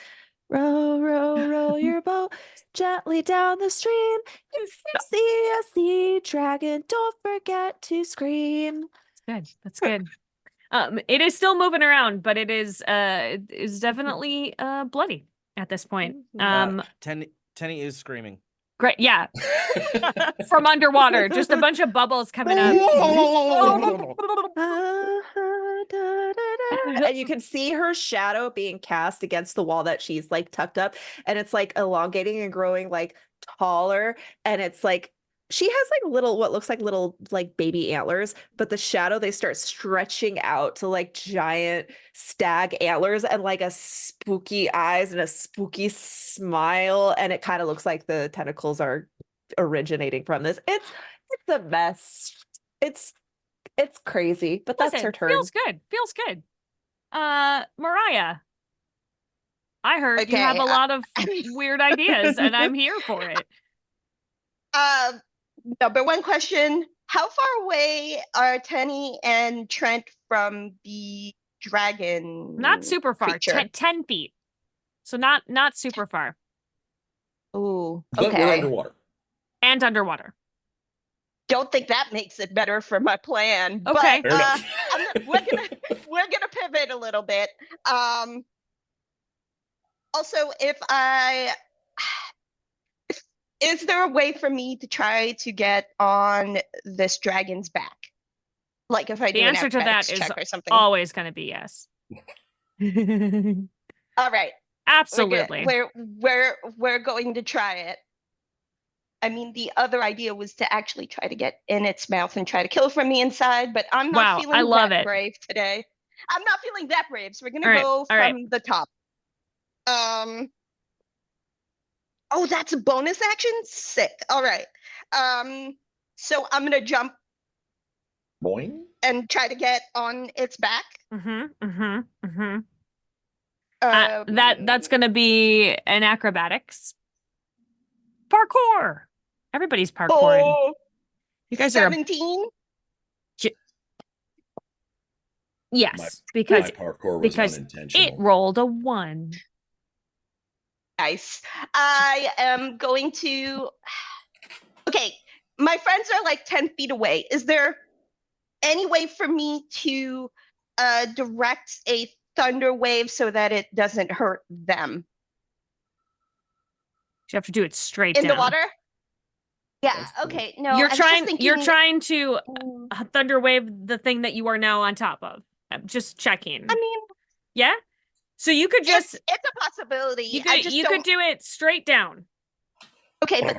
"Row, row, row your boat gently down the stream. If you see a sea dragon, don't forget to scream." Good. That's good. It is still moving around, but it is definitely bloody at this point. Tenny is screaming. Great, yeah. From underwater, just a bunch of bubbles coming up. And you can see her shadow being cast against the wall that she's like tucked up, and it's like elongating and growing like taller, and it's like she has like little what looks like little like baby antlers, but the shadow they start stretching out to like giant stag antlers and like a spooky eyes and a spooky smile, and it kind of looks like the tentacles are originating from this. It's a mess. It's crazy, but that's her turn. Feels good. Feels good. Mariah, I heard you have a lot of weird ideas, and I'm here for it. Number one question: how far away are Tenny and Trent from the dragon? Not super far. 10 feet. So not super far. Ooh, But okay. we're underwater. And underwater. Don't think that makes it better for my plan. Okay. But we're gonna pivot a little bit. Also, is there a way for me to try to get on this dragon's back? Like if I do The an answer to that acrobatics is check or something. always going to be yes. All right. Absolutely. We're going to try it. I mean, the other idea was to actually try to get in its mouth and try to kill it from the inside, but I'm not Wow, I feeling love that it. brave today. I'm not feeling that brave, so we're gonna All right, go all from right. the top. Oh, that's a bonus action? Sick. All right. So I'm gonna jump Boing. and try to get on its back. That's gonna be an acrobatics. Parkour. Everybody's parkouring. Oh, You guys 17. Yes, because my parkour was unintentional. it rolled a 1. Nice. I am going to. Okay, my friends are like 10 feet away. Is there any way for me to direct a thunder wave so that it doesn't hurt them? You have to do it straight In down. the water? Yeah, That's cool. okay. No, You're I was just trying thinking. you're trying to thunder wave the thing that you are now on top of. I'm just checking. I mean, yeah? So you could just it's a possibility. you I just could do it straight down. Okay, but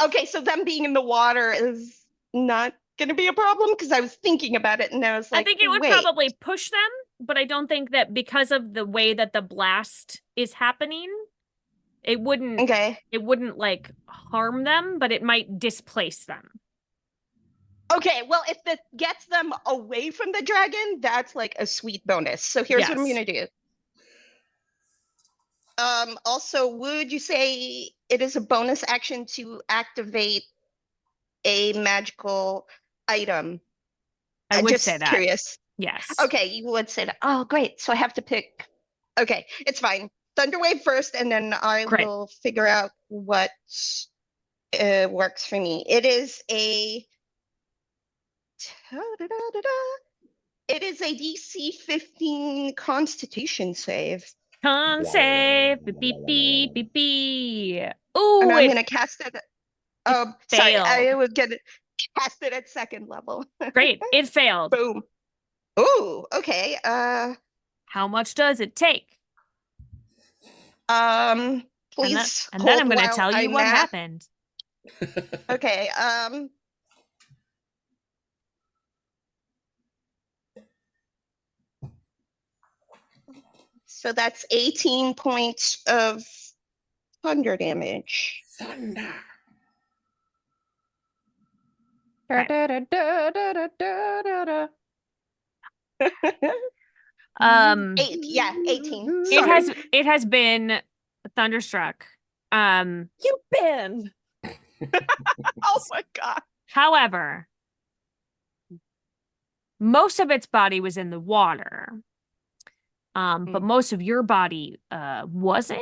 okay, so them being in the water is not going to be a problem because I was thinking about it and I was like, I think it would wait. probably push them, but I don't think that because of the way that the blast is happening, it wouldn't Okay. it wouldn't like harm them, but it might displace them. Okay, well, if it gets them away from the dragon, that's like a sweet bonus. So here's what I'm Yes. gonna do. Also, would you say it is a bonus action to activate a magical item? I would just say that. curious. Yes. Okay, you would say that. Oh, great. So I have to pick. Okay, it's fine. Thunderwave first, and then I Great. will figure out what works for me. It is a. It is a DC 15 Constitution save. Con save. Beep beep beep beep beep. Ooh, And I'm gonna cast it. Oh, sorry, failed. I was gonna cast it at second level. Great. It failed. Boom. Ooh, okay. How much does it take? Please. And then I'm hold gonna while tell you I what math. happened. Okay, so that's 18 points of thunder damage. Thunder. Yeah, 18. Sorry. It has been thunderstruck. You've been. Oh my god. However, most of its body was in the water. But most of your body wasn't.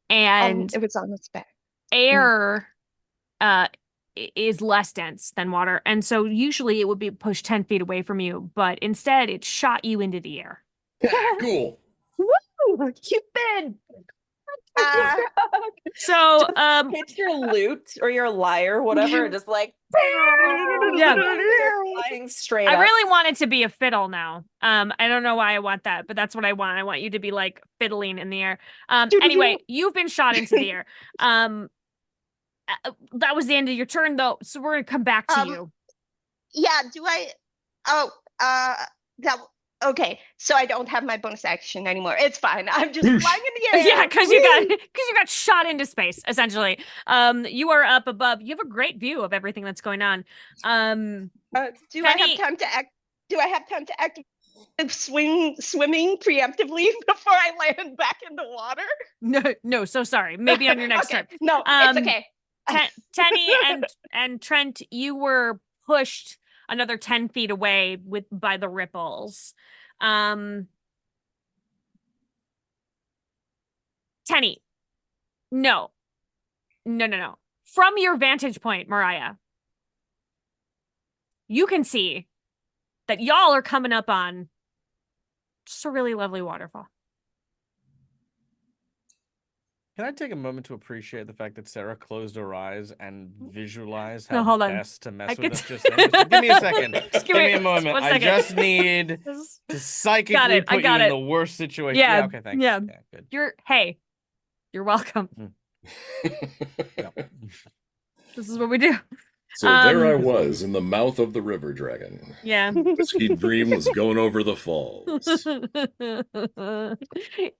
And it was on its back. air is less dense than water. And so usually it would be pushed 10 feet away from you, but instead it shot you into the air. Cool. Woo! You've been. So It's your lute or your lyre, whatever, just like yeah. flying straight I up. really want it to be a fiddle now. I don't know why I want that, but that's what I want. I want you to be like fiddling in the air. Anyway, you've been shot into the air. That was the end of your turn though, so we're gonna come back to you. Yeah, do I that okay, so I don't have my bonus action anymore. It's fine. I'm just flying in the air. Yeah, because you got shot into space, essentially. You are up above. You have a great view of everything that's going on. Do I have time to act swimming preemptively before I land back in the water? No, so sorry. Maybe on your next okay. turn. No, it's okay. Tenny and Trent, you were pushed another 10 feet away by the ripples. Tenny, no. From your vantage point, Mariah, you can see that y'all are coming up on just a really lovely waterfall. Can I take a moment to appreciate the fact that Sarah closed her eyes and visualized No, how hold on. best to I mess could- with us just then? Just give me a second. Just Give me a moment. 1 I second. just need This- to psychically I put you got in it. the worst situation. Yeah, Okay, thanks. yeah. Good. You're welcome. Yep. This is what we do. So there I was in the mouth of the river dragon. Yeah. Whiskey Dream was going over the falls.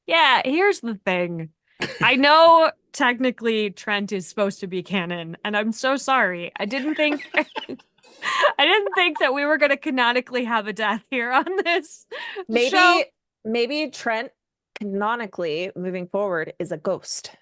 Yeah, here's the thing. I know technically Trent is supposed to be canon, and I'm so sorry. I didn't think that we were gonna canonically have a death here on this show. Maybe Trent canonically moving forward is a ghost.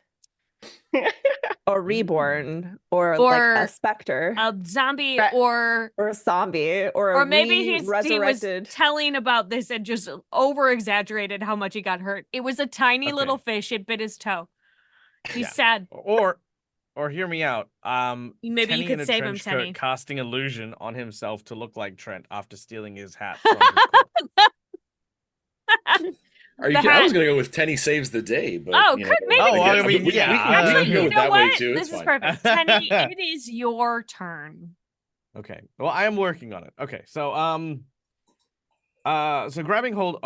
Or reborn, or like a specter, a zombie, Right. or or a zombie, or maybe he was resurrected. telling about this and just over exaggerated how much he got hurt. It was a tiny little fish. It bit his toe. He's Yeah. sad. Or hear me out. Maybe Tenny you could in a save him, trench Tenny. coat casting illusion on himself to look like Trent after stealing his hat from his corpse. Are you The kidding? I hat- was gonna go with Tenny saves the day, but Oh, you know, maybe. Oh, I guess- mean, we- yeah. we Actually, can go you with know that what? way too. This It's is fine. perfect. Tenny, it is your turn. Okay. Well, I am working on it. Okay. So so grabbing hold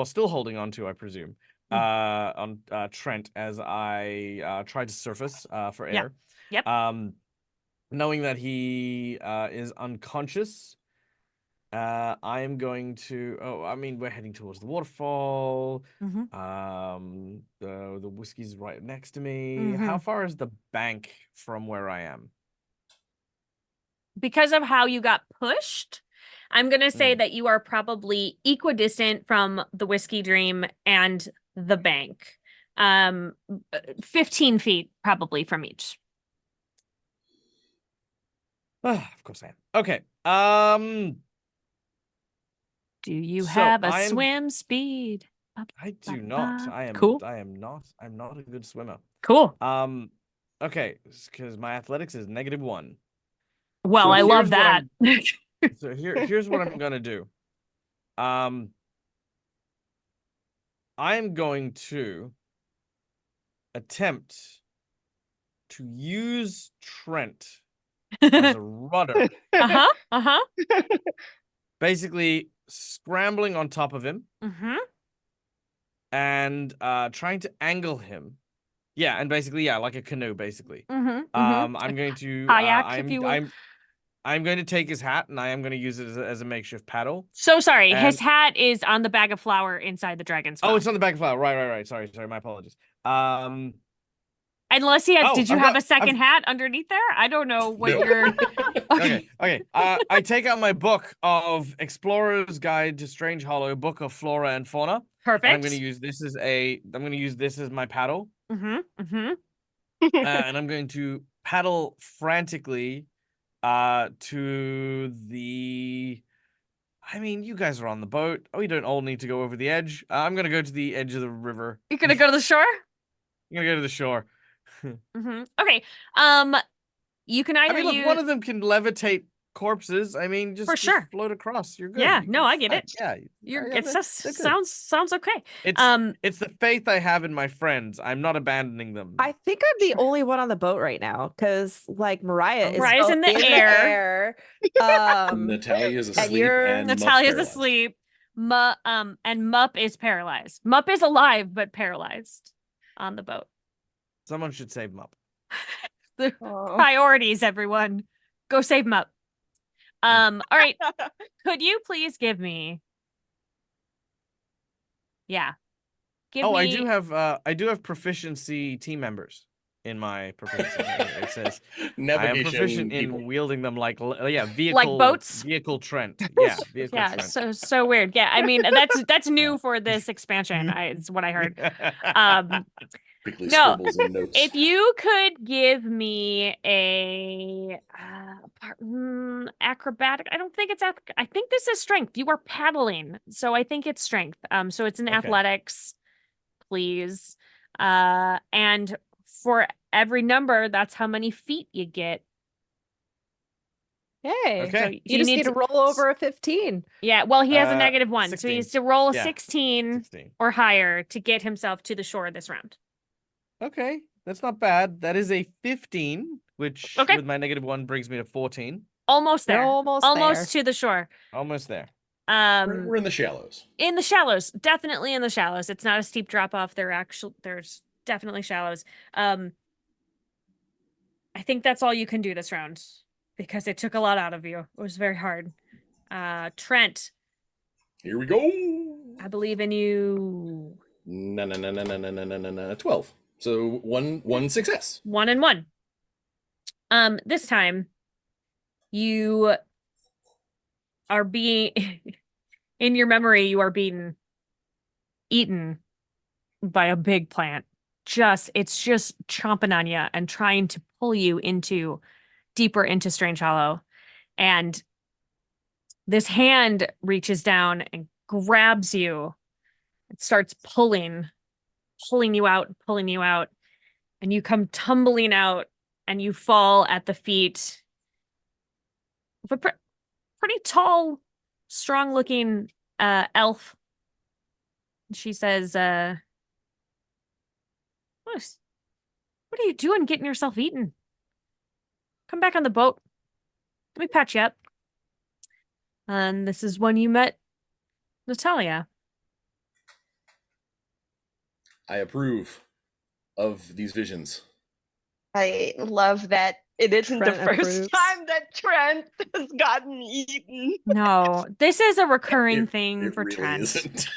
still holding on to, I presume, on Trent as I try to surface for air. Yep. Knowing that he is unconscious, I am going to we're heading towards the waterfall. Mhm. The whiskey's right next to me. How far is the bank from where I am? Because of how you got pushed, I'm going to say that you are probably equidistant from the Whiskey Dream and the bank. 15 feet probably from each. Of course I am. Okay. Do you So have a I'm- swim speed? I do not. I am Cool. I'm not a good swimmer. Cool. Okay, because my athletics is -1. Well, So I love here's what that. So here's what I'm gonna do. I'm going to attempt to use Trent as a rudder, Uh-huh. Uh-huh. basically scrambling on top of him Mm-hmm. and trying to angle him. Yeah, and basically, yeah, like a canoe, basically. Mm-hmm. I'm going to Kayak, if you will. I'm going to take his hat and I am going to use it as a makeshift paddle. So sorry, his And- hat is on the bag of flour inside the dragon's mouth. Oh, it's on the back of flower. Right. Sorry, my apologies. Unless he has, Oh, did you I've have got- a second hat underneath there? I don't know what No. you're. Okay. Okay. I take out my book of Explorer's Guide to Strangehollow, Book of Flora and Fauna. Perfect. And I'm going to use this as my paddle. Mm-hmm. Mm-hmm. And I'm going to paddle frantically to the you guys are on the boat. We don't all need to go over the edge. I'm going to go to the edge of the river. You're gonna go to the shore? I'm going to go to the shore. Mm-hmm. Okay. You can either look, use one of them can levitate corpses. Just For sure. float across. You're good. Yeah, You no, can I get fly. it. Yeah, it they're good. sounds okay. It's the faith I have in my friends. I'm not abandoning them. I think I'm the only one on the boat right now because like Mariah is Mariah's still in the air. Natalia's and asleep you're- and Mupp's Natalia's paralyzed. asleep. And Mupp is paralyzed. Mupp is alive but paralyzed on the boat. Someone should save Mupp. The Oh. priorities, everyone. Go save Mupp. All right. Could you please give me? Yeah. Give me. I do have proficiency team members in my proficiency. It says I am Navigation proficient people. in wielding them like vehicle boats? vehicle Trent. Yeah, vehicle Yeah, Trent. so weird. Yeah, I mean that's new for this expansion. It's what I heard. Quickly No, scribbles in notes. If you could give me a acrobatic, I don't think it's I think this is strength. You are paddling, so I think it's strength. So it's an Okay. athletics, please. And for every number, that's how many feet you get. Hey, Okay. So you just need to roll over a 15. Yeah, well, he has a -1, so 16. he needs to roll a Yeah. 16 16. or higher to get himself to the shore this round. Okay, that's not bad. That is a 15, which Okay. with my -1 brings me to 14. Almost You're there. almost there. To the shore. Almost there. We're in the shallows. In the shallows, definitely in the shallows. It's not a steep drop off. There's definitely shallows. I think that's all you can do this round because it took a lot out of you. It was very hard. Trent, Here we go. I believe in you. No. 12. So one success. 1 and 1. This time you are being in your memory, you are being eaten by a big plant. It's just chomping on you and trying to pull you deeper into Strangehollow. And this hand reaches down and grabs you. It starts pulling you out, and you come tumbling out and you fall at the feet of a pretty tall, strong-looking elf. She says, what are you doing getting yourself eaten? Come back on the boat. Let me patch you up. And this is when you met Natalia. I approve of these visions. I love that it isn't Trent the first approves. time that Trent has gotten eaten. No, this is a recurring thing It for really Trent. isn't.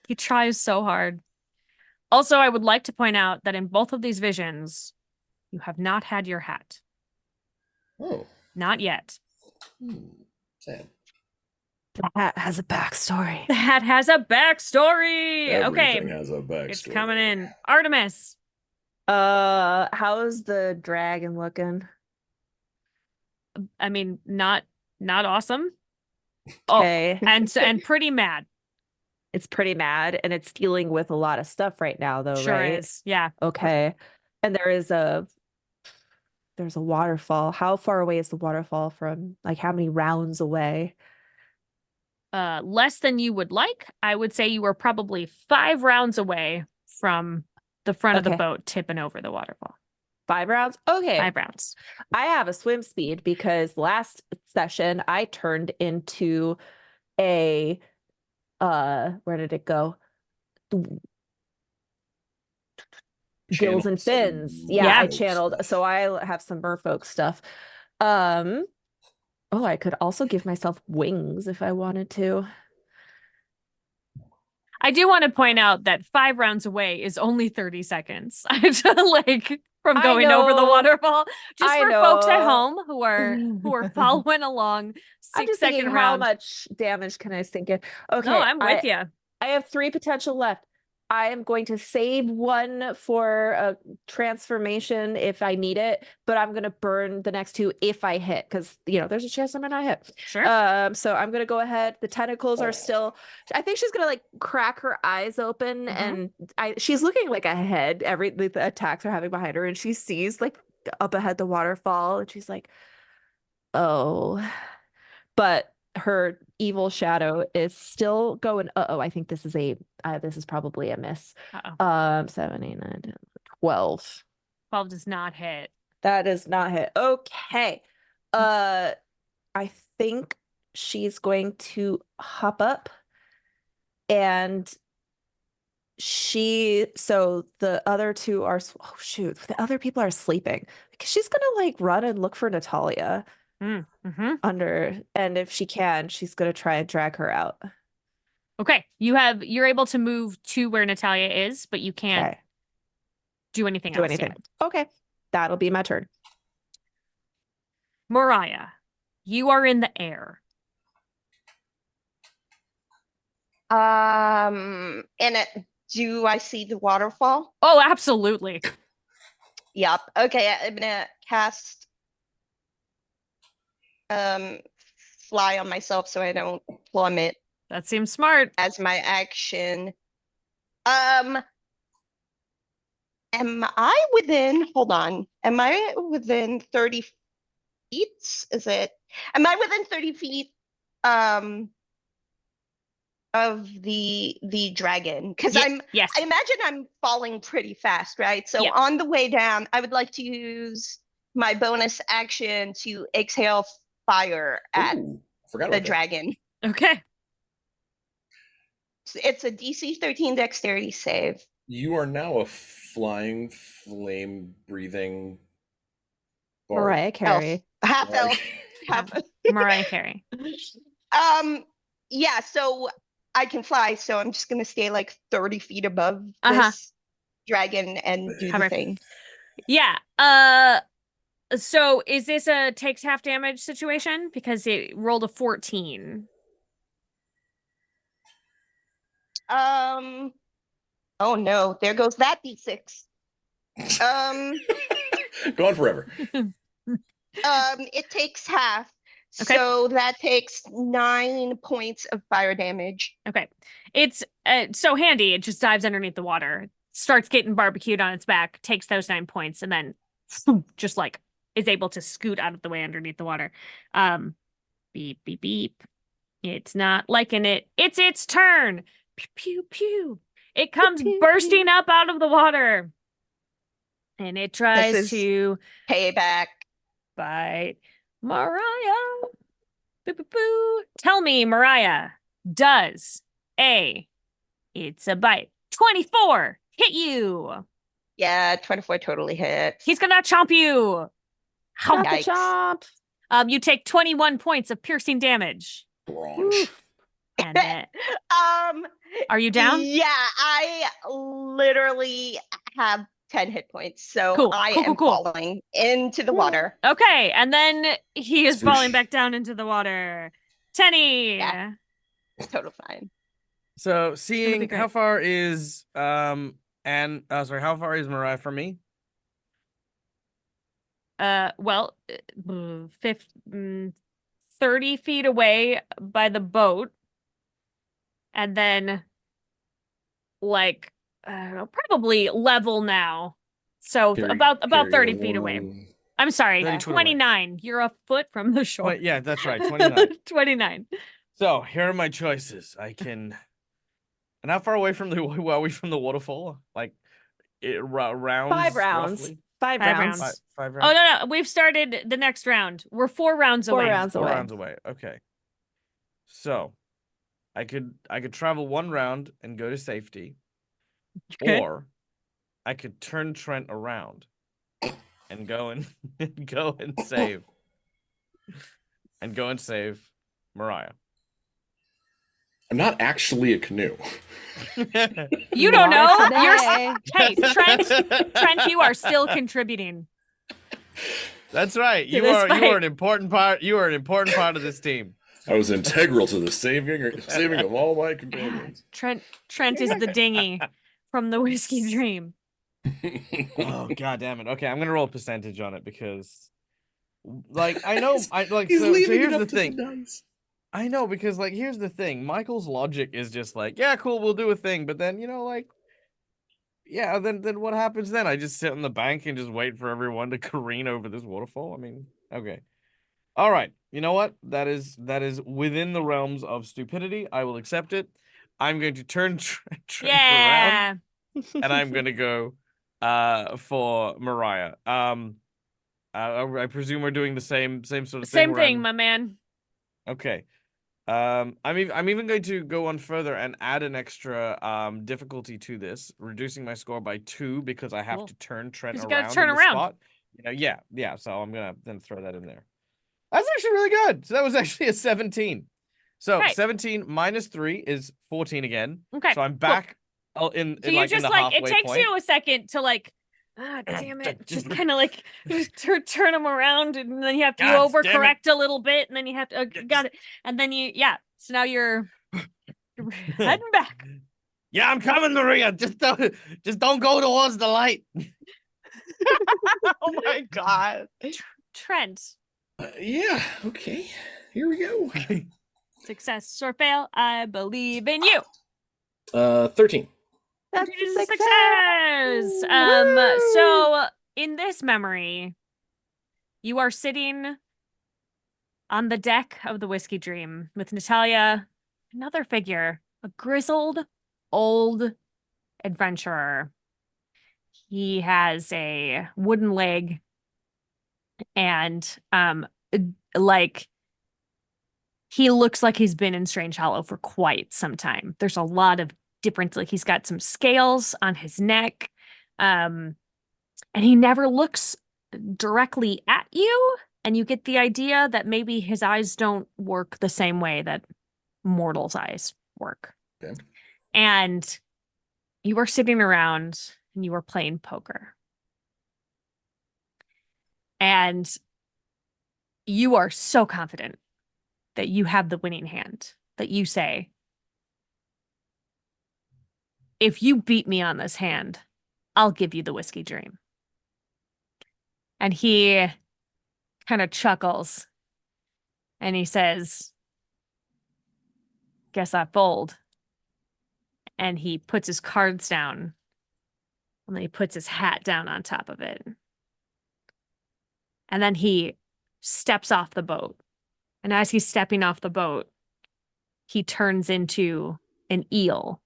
He tries so hard. Also, I would like to point out that in both of these visions, you have not had your hat. Oh. Not yet. Sad. The hat has a backstory. The hat has a backstory. Everything Okay, has a backstory. it's coming in. Artemis. How's the dragon looking? I mean, not awesome. Okay. Oh, and pretty mad. It's pretty mad, and it's dealing with a lot of stuff right now, though, Sure right? is. Yeah. Okay. And there's a waterfall. How far away is the waterfall from? Like, how many rounds away? Less than you would like. I would say you were probably 5 rounds away from the front of the Okay. boat tipping over the waterfall. 5 rounds? Okay. 5 rounds. I have a swim speed because last session I turned into a where did it go? Gills and fins. Yeah, I channeled. Stuff. So I have some merfolk stuff. Oh, I could also give myself wings if I wanted to. I do want to point out that 5 rounds away is only 30 seconds. Like from going over the waterfall. Just for folks at home who are following along. I'm just thinking, how much damage can I sink in? Okay. No, I'm with you. I have 3 potential left. I am going to save 1 for a transformation if I need it, but I'm going to burn the next 2 if I hit, because, there's a chance I might not hit. Sure. So I'm going to go ahead. The tentacles are still, I think she's going to like crack her eyes open, and she's looking like ahead. The attacks are having behind her, and she sees like up ahead the waterfall, and she's like, oh, but her evil shadow is still going. I think this is probably a miss. 7, 8, 9, 10, 12. 12 does not hit. That does not hit. Okay. I think she's going to hop up, and so the other 2 are, oh shoot, the other people are sleeping, because she's gonna like run and look for Natalia. And if she can, she's gonna try and drag her out. Okay, you're able to move to where Natalia is, but you can't do anything else yet. Okay, that'll be my turn. Mariah, you are in the air. And do I see the waterfall? Oh, absolutely. Yep. Okay, I'm gonna cast fly on myself so I don't plummet That seems smart. as my action. Am I within, hold on, am I within 30 feet? Am I within 30 feet the dragon, because Yes. I imagine I'm falling pretty fast, right? So Yeah. on the way down, I would like to use my bonus action to exhale fire at Ooh, forgot the about that. dragon. Okay. It's a DC 13 dexterity save. You are now a flying, flame-breathing bard. Mariah Elf. Carey. Half elf. Half Half. Mariah Carey. Yeah, so I can fly, so I'm just gonna stay like 30 feet above Uh-huh. this dragon and do Hover. the thing. Yeah. So is this a takes half damage situation? Because it rolled a 14. Oh no, there goes that D6. Gone forever. It takes half. Okay. So that takes 9 points of fire damage. Okay. It's so handy. It just dives underneath the water, starts getting barbecued on its back, takes those 9 points, and then just like is able to scoot out of the way underneath the water. Beep, beep, beep. It's not liking it. It's its turn. Pew, pew, pew. It comes Pew, pew, bursting up out of the water. And it tries is to Payback. bite Mariah. Boo, boo, boo. Tell me, Mariah, does it's a bite 24 hit you? Yeah, 24 totally hits. He's gonna chomp you. Chomp the Yikes. chomp. You take 21 points of piercing damage. Bronze. And are you down? Yeah, I literally have 10 hit points, so Cool, I cool, am cool. falling into the water. Okay, and then he is Swoosh. falling back down into the water. Tenny. Yeah. Total fine. So be seeing great. how far is how far is Mariah from me? Well, 30 feet away by the boat. And then, like, I don't know, probably level now. So about 30 feet away. I'm sorry, 30 foot away. 29. You're a foot from the shore. Yeah, that's right, 29. 29. So here are my choices. I can. And how far away from the are we from the waterfall? Like, rounds. 5 rounds. Roughly? 5 5 rounds. rounds. Five Oh, rounds. no. We've started the next round. We're 4 rounds 4 away. rounds 4 away. rounds away. Okay. So, I could travel 1 round and go to safety, or I could turn Trent around and go and save Mariah. I'm not actually a canoe. You don't know. Today. Hey, Trent, you are still contributing. That's right. To You this are fight. an important part. You are an important part of this team. I was integral to the saving of all my companions. Trent is the dinghy from the Whiskey Dream. Oh god damn it. Okay, I'm gonna roll a percentage on it because like I know I like He's so leaving here's it the up to thing. dice. I know because like here's the thing. Michael's logic is just like, yeah, cool, we'll do a thing, but then like yeah, then what happens then? I just sit on the bank and just wait for everyone to careen over this waterfall. I mean, okay. All right. You know what? That is within the realms of stupidity. I will accept it. I'm going to turn Trent around and I'm going to go for Mariah. I presume we're doing the same sort of thing. Same thing, my man. Okay. I'm even going to go on further and add an extra difficulty to this, reducing my score by 2 because I have Cool. to turn Trent 'Cause you around gotta turn in the around. spot. You know, yeah. So I'm gonna then throw that in there. That's actually really good. So that was actually a 17. So Right. 17 minus 3 is 14 again. Okay, So I'm cool. back So in you like in just the like it halfway takes point. you a second to like, damn it, just kind of like just turn them around, and then you have to God damn it. overcorrect a little bit, and then you have to got it, and then so now you're heading back. Yeah, I'm coming, Maria. Just don't go towards the light. Oh my god. Trent, Yeah, okay. Here we go. success or fail, I believe in you. 13. That's It is a a success. success. So in this memory, you are sitting on the deck of the Whiskey Dream with Natalia, another figure a grizzled old adventurer. He has a wooden leg and like he looks like he's been in Strangehollow for quite some time. There's a lot of different, like he's got some scales on his neck. And he never looks directly at you. And you get the idea that maybe his eyes don't work the same way that mortals' eyes work. Okay. And you were sitting around and you were playing poker. And you are so confident that you have the winning hand that you say, if you beat me on this hand, I'll give you the whiskey dream. And he kind of chuckles and he says, guess I fold. And he puts his cards down and then he puts his hat down on top of it. And then he steps off the boat. And as he's stepping off the boat, he turns into an eel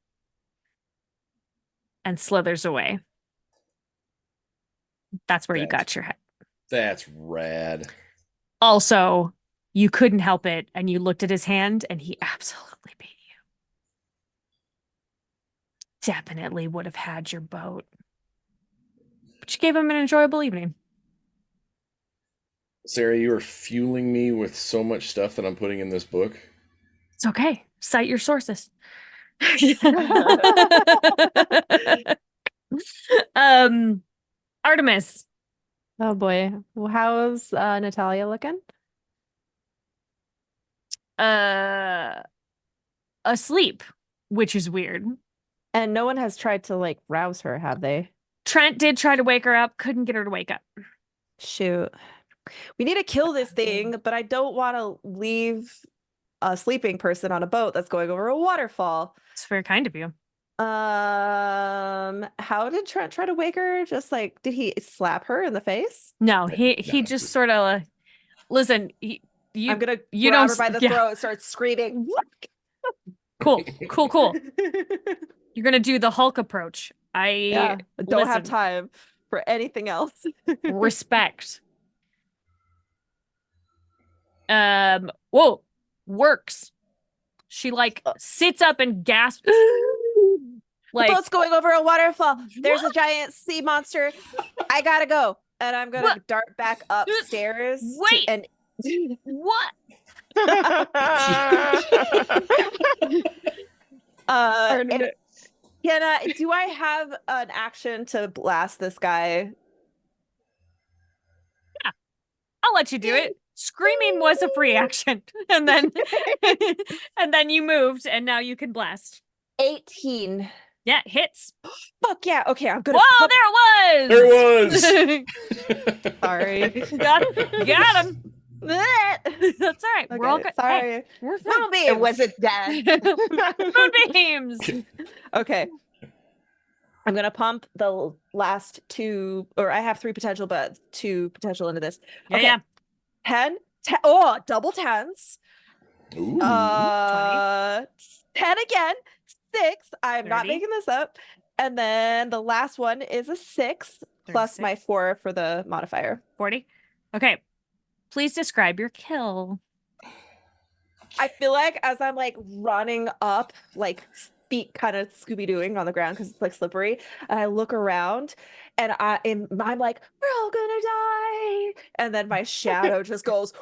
and slithers away. That's where you got your head. That's rad. Also, you couldn't help it, and you looked at his hand, and he absolutely beat you. Definitely would have had your boat. But you gave him an enjoyable evening. Sarah, you are fueling me with so much stuff that I'm putting in this book. It's okay. Cite your sources. Artemis. Oh boy. Well, how's Natalia looking? Asleep, which is weird. And no one has tried to like rouse her, have they? Trent did try to wake her up, couldn't get her to wake up. Shoot. We need to kill this thing, but I don't want to leave a sleeping person on a boat that's going over a waterfall. It's very kind of you. How did Trent try to wake her? Just like, did he slap her in the face? No, he just sort of listen. I'm gonna you grab don't her by the throat and start screaming. Cool. You're gonna do the Hulk approach. I don't have time for anything else. Respect. Whoa, works. She like sits up and gasps. Like, the boat's going over a waterfall. There's a giant sea monster. I gotta go. And I'm gonna dart back upstairs. Wait. What? Do I have an action to blast this guy? Yeah, I'll let you do it. Screaming was a free action, and then you moved, and now you can blast. 18. Yeah, hits. Fuck yeah. Okay, I'm gonna. Whoa, there it was. Sorry. Got him. That's all right. Okay, we're all good. Sorry. Hey, we're fine. Moonbeams. It wasn't that. Moonbeams. Okay. I'm gonna pump the last two, or I have 3 potential, but 2 potential into this. Okay. Yeah. 10. Double 10s. Ooh. 10 again. 6. I'm 30. not making this up. And then the last one is a 6 plus 36. my 4 for the modifier. 40. Okay. Please describe your kill. I feel like as I'm like running up, like feet kind of Scooby-Dooing on the ground because it's like slippery, and I look around and I'm like, we're all gonna die. And then my shadow just goes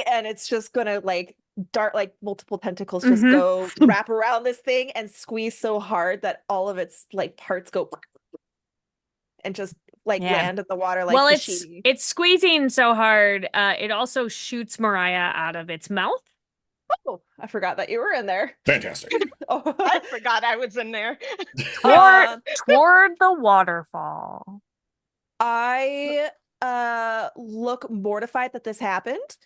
and it's just gonna like dart, like multiple tentacles just go wrap around this thing and squeeze so hard that all of its like parts go and just like land in the water like sashimi. It's squeezing so hard it also shoots Mariah out of its mouth. Oh, I forgot that you were in there. Fantastic. Oh. I forgot I was in there. Toward the waterfall. I look mortified that this happened.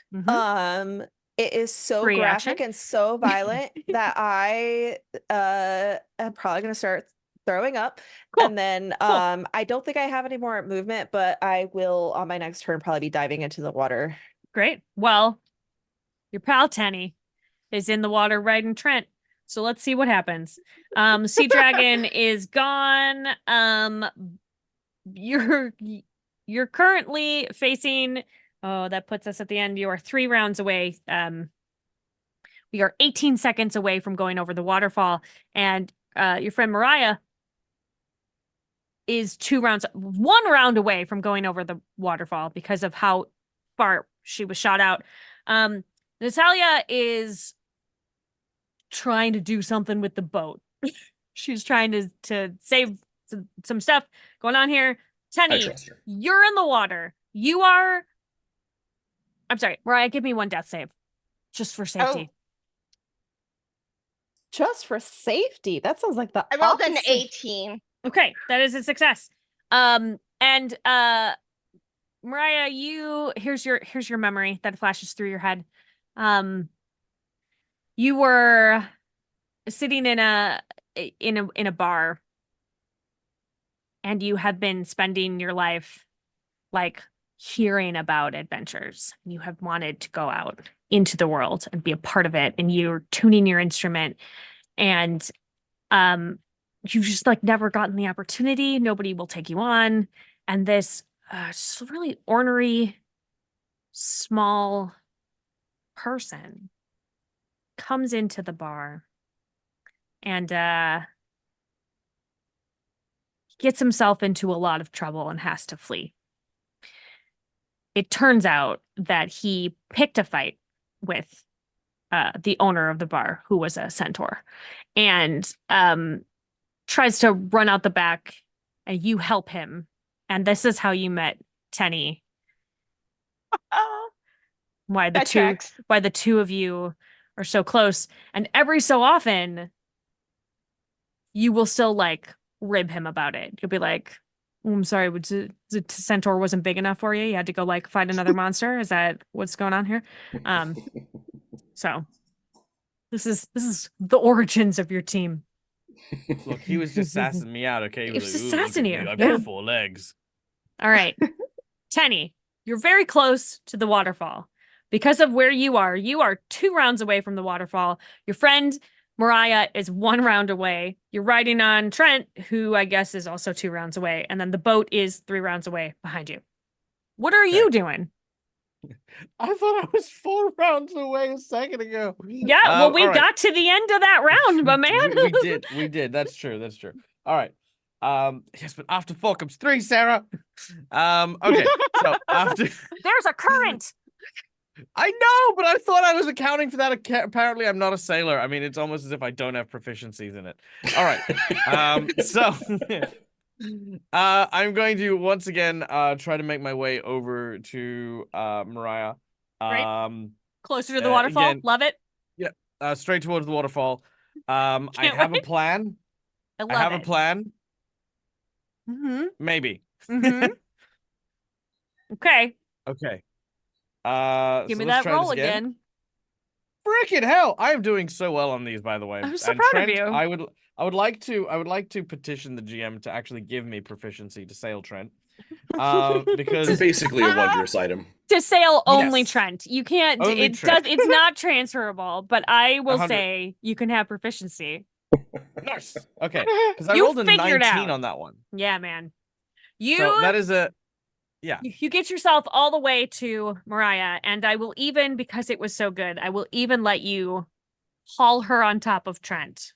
It is so graphic and so violent that I am probably gonna start throwing up. Cool. And then I don't think I have any more movement, but I will on my next turn probably be diving into the water. Great. Well, your pal Tenny is in the water riding Trent. So let's see what happens. Sea Dragon is gone. You're currently facing, oh, that puts us at the end. You are 3 rounds away. We are 18 seconds away from going over the waterfall, and your friend Mariah is 1 round away from going over the waterfall because of how far she was shot out. Natalia is trying to do something with the boat. She's trying to save some stuff going on here. I Tenny, trust her. you're in the water. I'm sorry, Mariah, give me 1 death save. Just for safety. Just for safety. That sounds like the I rolled an opposite. 18. Okay, that is a success. And Mariah, here's your memory that flashes through your head. You were sitting in a bar, and you have been spending your life like hearing about adventures. You have wanted to go out into the world and be a part of it, and you're tuning your instrument, and you've just like never gotten the opportunity. Nobody will take you on, and this just really ornery, small person comes into the bar and gets himself into a lot of trouble and has to flee. It turns out that he picked a fight with the owner of the bar, who was a centaur, and tries to run out the back, and you help him. And this is how you met Tenny. Why the two of you are so close. And every so often, you will still like rib him about it. You'll be like, oh, I'm sorry, the centaur wasn't big enough for you. You had to go like find another monster. Is that what's going on here? So this is the origins of your team. Look, he was just sassing me out, okay? He was like, just "Ooh, look sassing at you, me, I've yeah. got 4 legs." All right. Tenny, you're very close to the waterfall. Because of where you are 2 rounds away from the waterfall. Your friend Mariah is 1 round away. You're riding on Trent, who I guess is also 2 rounds away. And then the boat is 3 rounds away behind you. What are you doing? I thought I was 4 rounds away a second ago. Yeah, well, we all right. got to the end of that round, my man. we did. That's true. All right. Yes, but after 4 comes 3, Sarah. Okay. So after There's a current. I know, but I thought I was accounting for that. Apparently, I'm not a sailor. I mean, it's almost as if I don't have proficiencies in it. All right. So I'm going to once again try to make my way over to Mariah. Right. Closer to the waterfall. Again, love it. Yeah. Straight towards the waterfall. I have a plan. I have a plan. Mm-hmm. Maybe. Mm-hmm. Okay. Okay. Give so me let's that try roll this again. Freaking hell! I am doing so well on these, by the way. I'm so and proud Trent, of you. I would like to petition the GM to actually give me proficiency to sail Trent. Because It's basically a wondrous item. To sail only Yes. Trent. You can't Only Trent. it's not transferable, but I will 100. say you can have proficiency. Nice. Okay. Because I You rolled a figured 19 out. on that one. Yeah, man. So that is a yeah. You get yourself all the way to Mariah, and I will even, because it was so good, I will even let you haul her on top of Trent.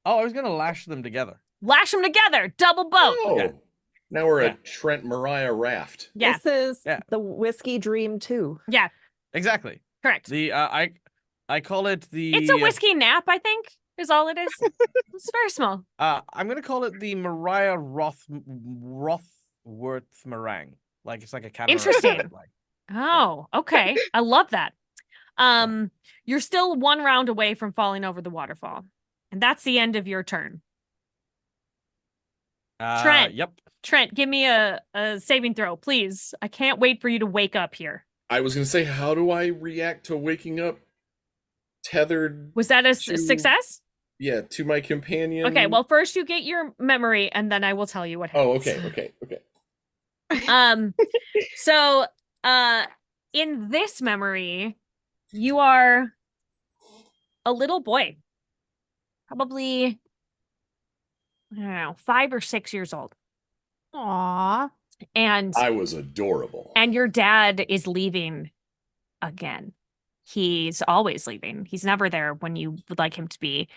Oh, I was gonna lash them together. Lash them together, double boat. Oh, Okay. now we're Yeah. a Trent Mariah raft. Yeah, This is Yeah. the whiskey dream too. yeah, Exactly. correct. The I call it the It's a whiskey nap, I think, is all it is. It's very small. I'm gonna call it the Mariah Rothworth meringue. Like it's like a cabaret. Interesting. Like, Oh, okay. I love that. You're still 1 round away from falling over the waterfall. And that's the end of your turn. Trent. Yep. Trent, give me a saving throw, please. I can't wait for you to wake up here. I was gonna say, how do I react to waking up tethered? Was that a to- success? Yeah, to my companion. Okay, well, first you get your memory, and then I will tell you what Oh, happens. okay. So, in this memory, you are a little boy, probably, I don't know, 5 or 6 years old. Aw. And I was adorable. your dad is leaving again. He's always leaving. He's never there when you would like him to be.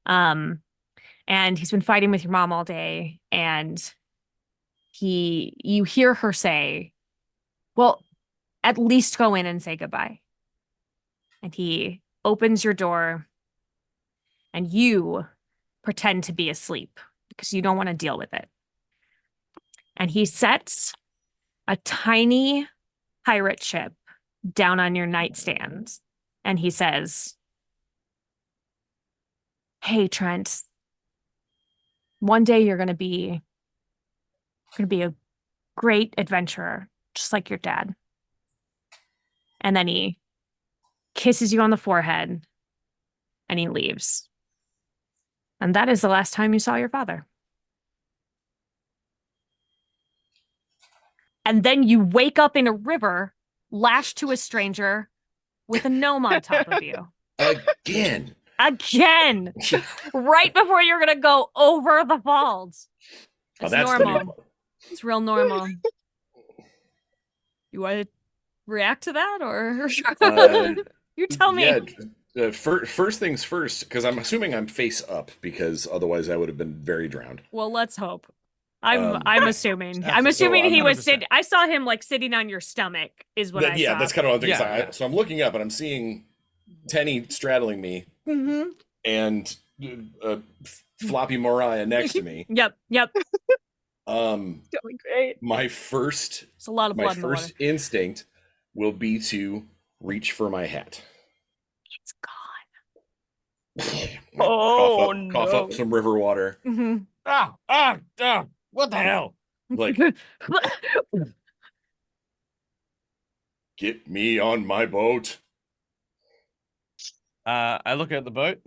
And he's been fighting with your mom all day, and you hear her say, "Well, at least go in and say goodbye." And he opens your door, and you pretend to be asleep because you don't want to deal with it. And he sets a tiny pirate ship down on your nightstand, and he says, "Hey, Trent, one day you're gonna be a great adventurer, just like your dad." And then he kisses you on the forehead, and he leaves. And that is the last time you saw your father. And then you wake up in a river, lashed to a stranger, with a gnome on top of you. Again. Again! Right before you're gonna go over the falls. It's That's normal. It's real normal. You want to react to that, or you tell me? Yeah. First things first, because I'm assuming I'm face up, because otherwise I would have been very drowned. Well, let's hope. I'm assuming. absolutely. I'm assuming So, he was 100%. sitting. I saw him like sitting on your stomach. Is what I saw. Yeah, that's kind of what I'm thinking. Yeah, yeah. So I'm looking up and I'm seeing Tenny straddling me, Mm-hmm. and floppy Mariah next to me. Yep. Doing great. My first It's a lot of blood in the water. instinct will be to reach for my hat. It's gone. Oh, Cough no. up some river water. Mm-hmm. What the hell? Like, get me on my boat. I look at the boat.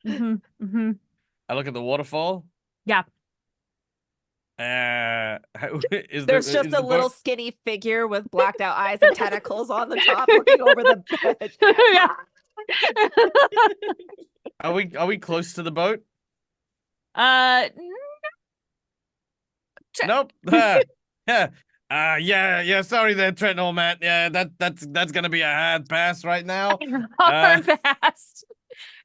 Mm-hmm. Mm-hmm. I look at the waterfall. Yeah. Is There's the, just is a the little boat... skinny figure with blacked out eyes and tentacles on the top looking over the bridge. Yeah. Are we close to the boat? Nope. Yeah. Sorry there, Trent, old man. Yeah, that's gonna be a hard pass right now. Hard pass.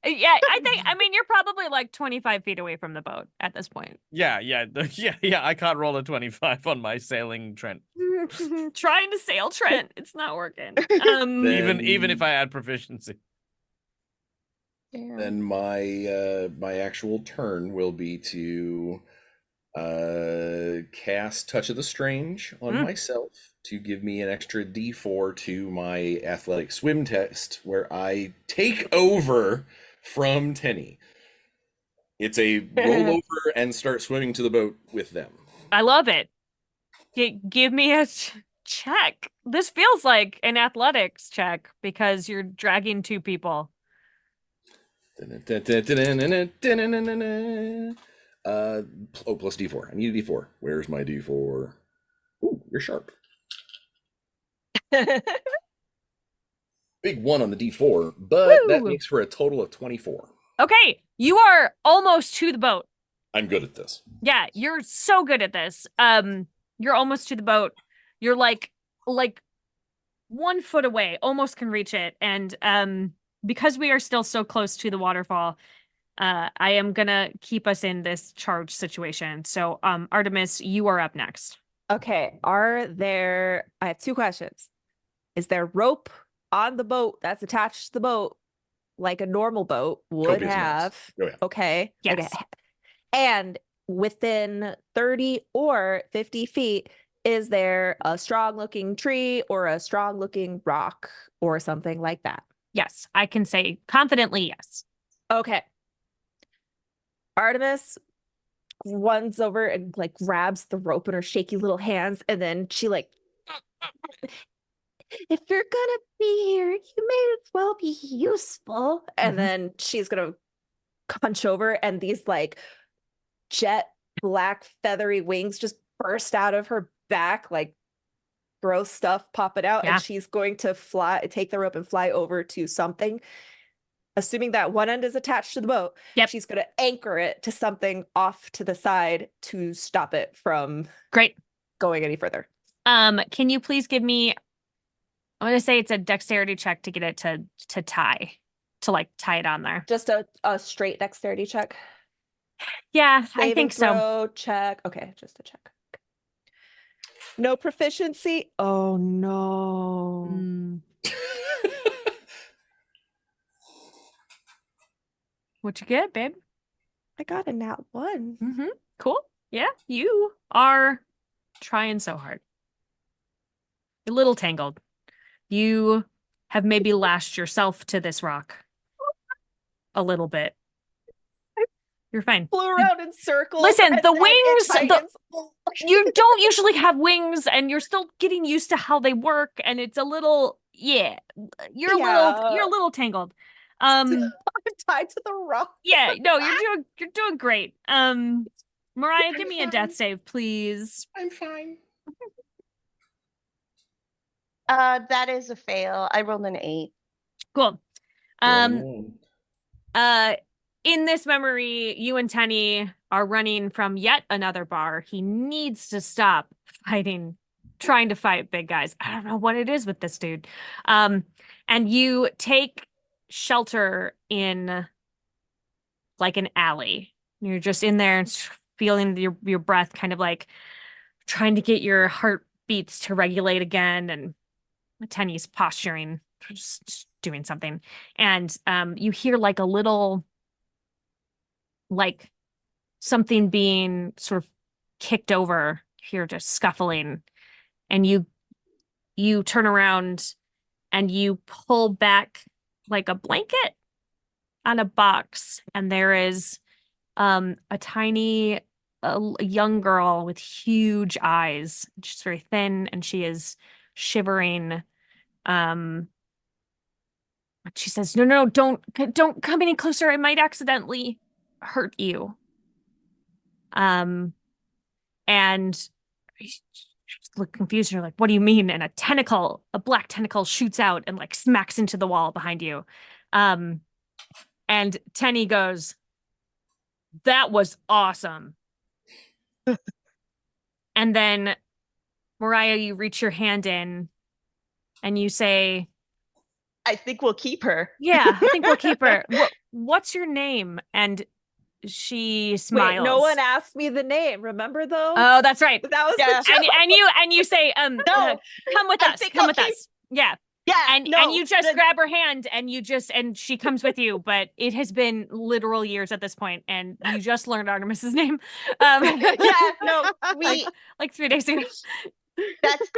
Yeah, I mean, you're probably like 25 feet away from the boat at this point. Yeah. I can't roll a 25 on my sailing Trent. Trying to sail Trent, it's not working. Even if I add proficiency. Then my actual turn will be to cast Touch of the Strange on myself to give me an extra D4 to my athletic swim test, where I take over from Tenny. It's a roll over and start swimming to the boat with them. I love it. Give me a check. This feels like an athletics check because you're dragging 2 people. Plus D4. I need a D4. Where's my D4? Ooh, you're sharp. Big 1 on the D4, but that makes for a total of 24. Okay, you are almost to the boat. I'm good at this. Yeah, you're so good at this. You're almost to the boat. You're like 1 foot away, almost can reach it. And because we are still so close to the waterfall, I am gonna keep us in this charge situation. So, Artemis, you are up next. Okay, I have 2 questions. Is there rope on the boat that's attached to the boat like a normal boat would Copious have? amounts. Oh, yeah. Okay. Yes. Okay. And within 30 or 50 feet, is there a strong looking tree or a strong looking rock or something like that? Yes, I can say confidently yes. Okay. Artemis runs over and like grabs the rope in her shaky little hands, and then she like, if you're gonna be here, you may as well be useful. And then she's gonna punch over, and these like jet black feathery wings just burst out of her back, like gross stuff popping out. Yeah. And she's going to take the rope and fly over to something assuming that one end is attached to the boat, Yep. she's going to anchor it to something off to the side to stop it from Great. going any further. Can you please give me, I'm gonna say it's a dexterity check to get it to tie, to like tie it on there. Just a straight dexterity check. Yeah, I Saving think so. throw, check. Okay, just a check. No proficiency. Oh no. Mm. What you get, babe? I got a nat 1. Mm-hmm. Cool. Yeah, you are trying so hard. You're a little tangled. You have maybe lashed yourself to this rock a little bit. You're fine. Flew around in circles. Listen, and the then it wings, tightens. you don't usually have wings, and you're still getting used to how they work, and it's a little, yeah, you're a little tangled. I'm tied to the rock. Yeah, no, you're doing great. Mariah, give me a death save, please. I'm fine. That is a fail. I rolled an 8. Cool. In this memory, you and Tenny are running from yet another bar. He needs to stop trying to fight big guys. I don't know what it is with this dude. And you take shelter in like an alley. You're just in there and feeling your breath, kind of like trying to get your heartbeats to regulate again. And Tenny's posturing, just doing something. And you hear like a little, like something being sort of kicked over here, just scuffling. And you turn around and you pull back like a blanket on a box, and there is a tiny young girl with huge eyes. She's very thin and she is shivering. She says, no, don't come any closer. I might accidentally hurt you. And you just look confused. You're like, what do you mean? And a black tentacle shoots out and like smacks into the wall behind you. And Tenny goes, that was awesome. And then Mariah, you reach your hand in and you say, I think we'll keep her. yeah, I think we'll keep her. What's your name? And she smiles. Wait, no one asked me the name. Remember though? Oh, that's right. That was Yeah. the joke. And you say, No, come with I us. think Come I'll with keep- us. Yeah. Yeah. And no, you just the- grab her hand and she comes with you, but it has been literal years at this point, and you just learned Artemis's name. Yeah, no, we like 3 days ago. that's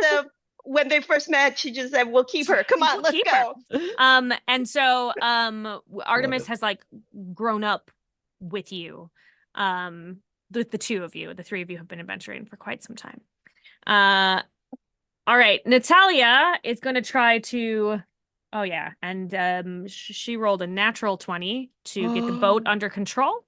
when they first met, she just said, we'll keep her. Come on, We'll let's keep go. her. And so Artemis has like grown up with you. The two of you, the three of you have been adventuring for quite some time. All right, Natalia is going to try to, oh yeah, and she rolled a natural 20 to get the boat under control.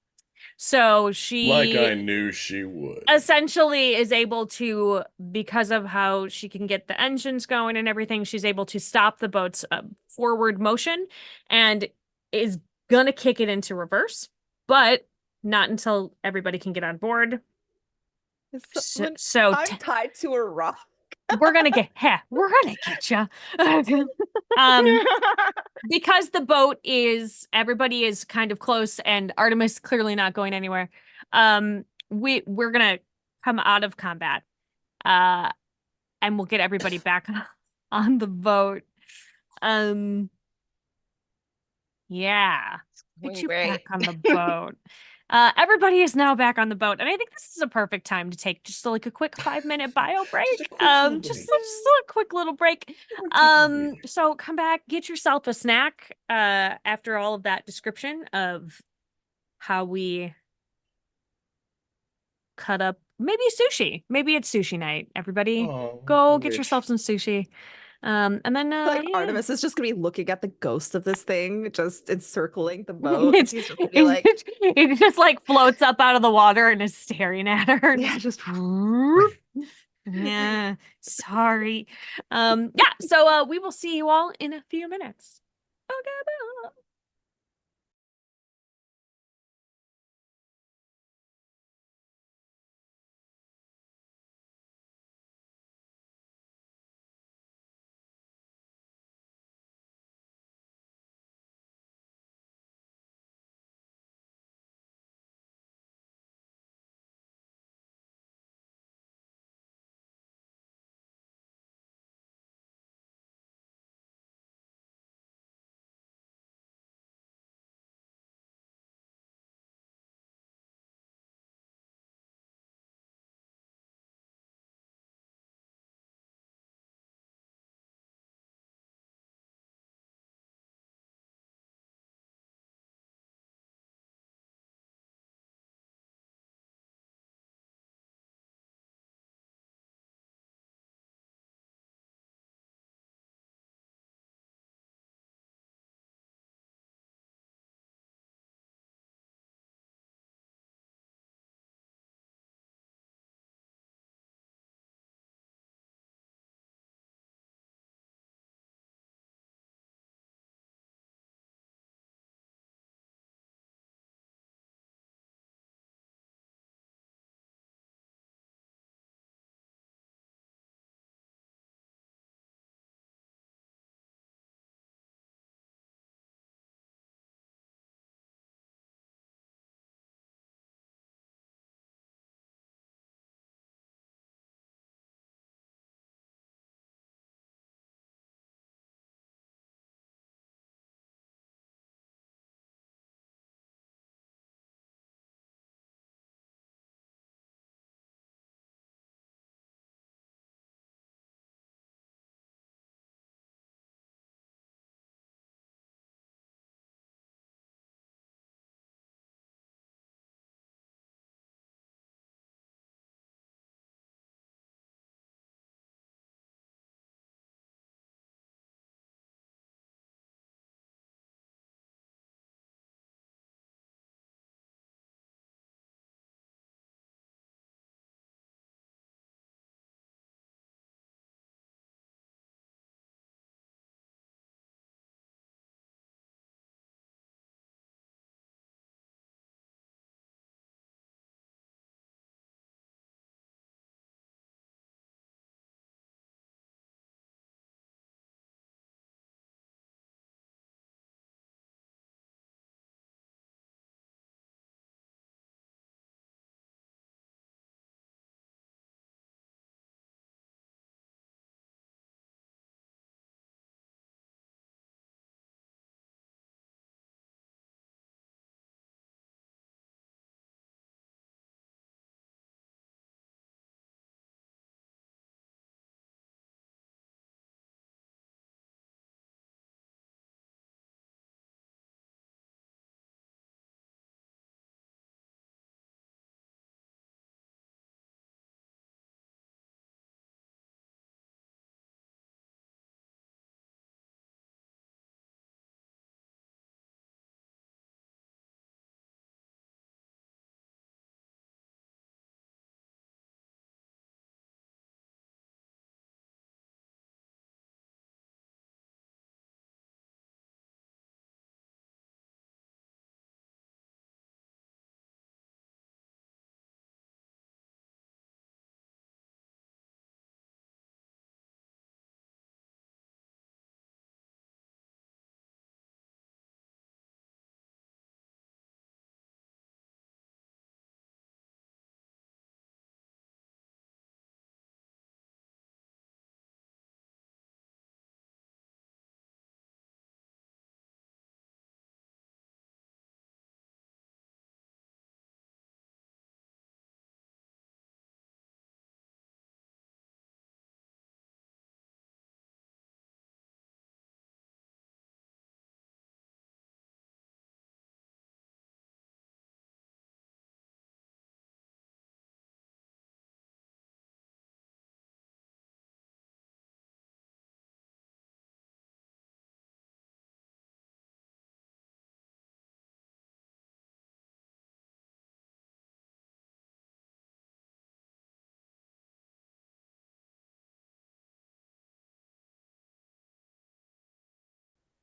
So she, Like I knew she would. essentially is able to, because of how she can get the engines going and everything, she's able to stop the boat's forward motion and is going to kick it into reverse, but not until everybody can get on board. So I'm tied to a rock. we're gonna get you. Because the boat is, everybody is kind of close and Artemis clearly not going anywhere. We're gonna come out of combat, and we'll get everybody back on the boat. Yeah, get you Great. back on the boat. Everybody is now back on the boat, and I think this is a perfect time to take just like a quick 5-minute bio break. Just a quick little break. So come back, get yourself a snack. After all of that description of how we cut up, maybe sushi. Maybe it's sushi night. Everybody, go get yourself some sushi. And then Like yeah. Artemis is just gonna be looking at the ghost of this thing, just encircling the boat. It's- He's just gonna be like, it just like floats up out of the water and is staring at her. yeah, just Yeah, sorry. Yeah, so we will see you all in a few minutes. Okay, bye.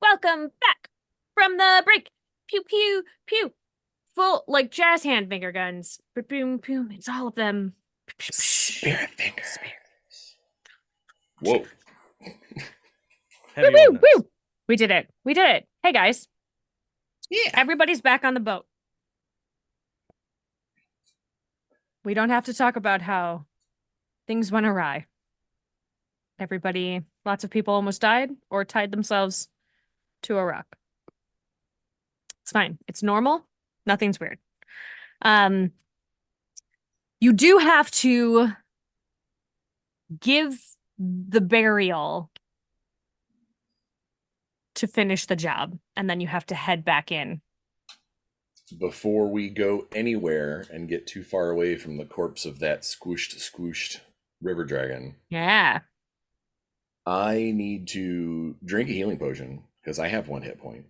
Welcome back from the break. Pew pew pew. Full like jazz hand finger guns. Boom boom. It's all of them. Spirit fingers. Whoa. Heavy Woo, ordnance. woo. We did it. We did it. Hey guys. Yeah. Everybody's back on the boat. We don't have to talk about how things went awry. Lots of people almost died or tied themselves to a rock. It's fine. It's normal. Nothing's weird. You do have to give the burial to finish the job, and then you have to head back in. Before we go anywhere and get too far away from the corpse of that squished river dragon, Yeah. I need to drink a healing potion because I have 1 hit point.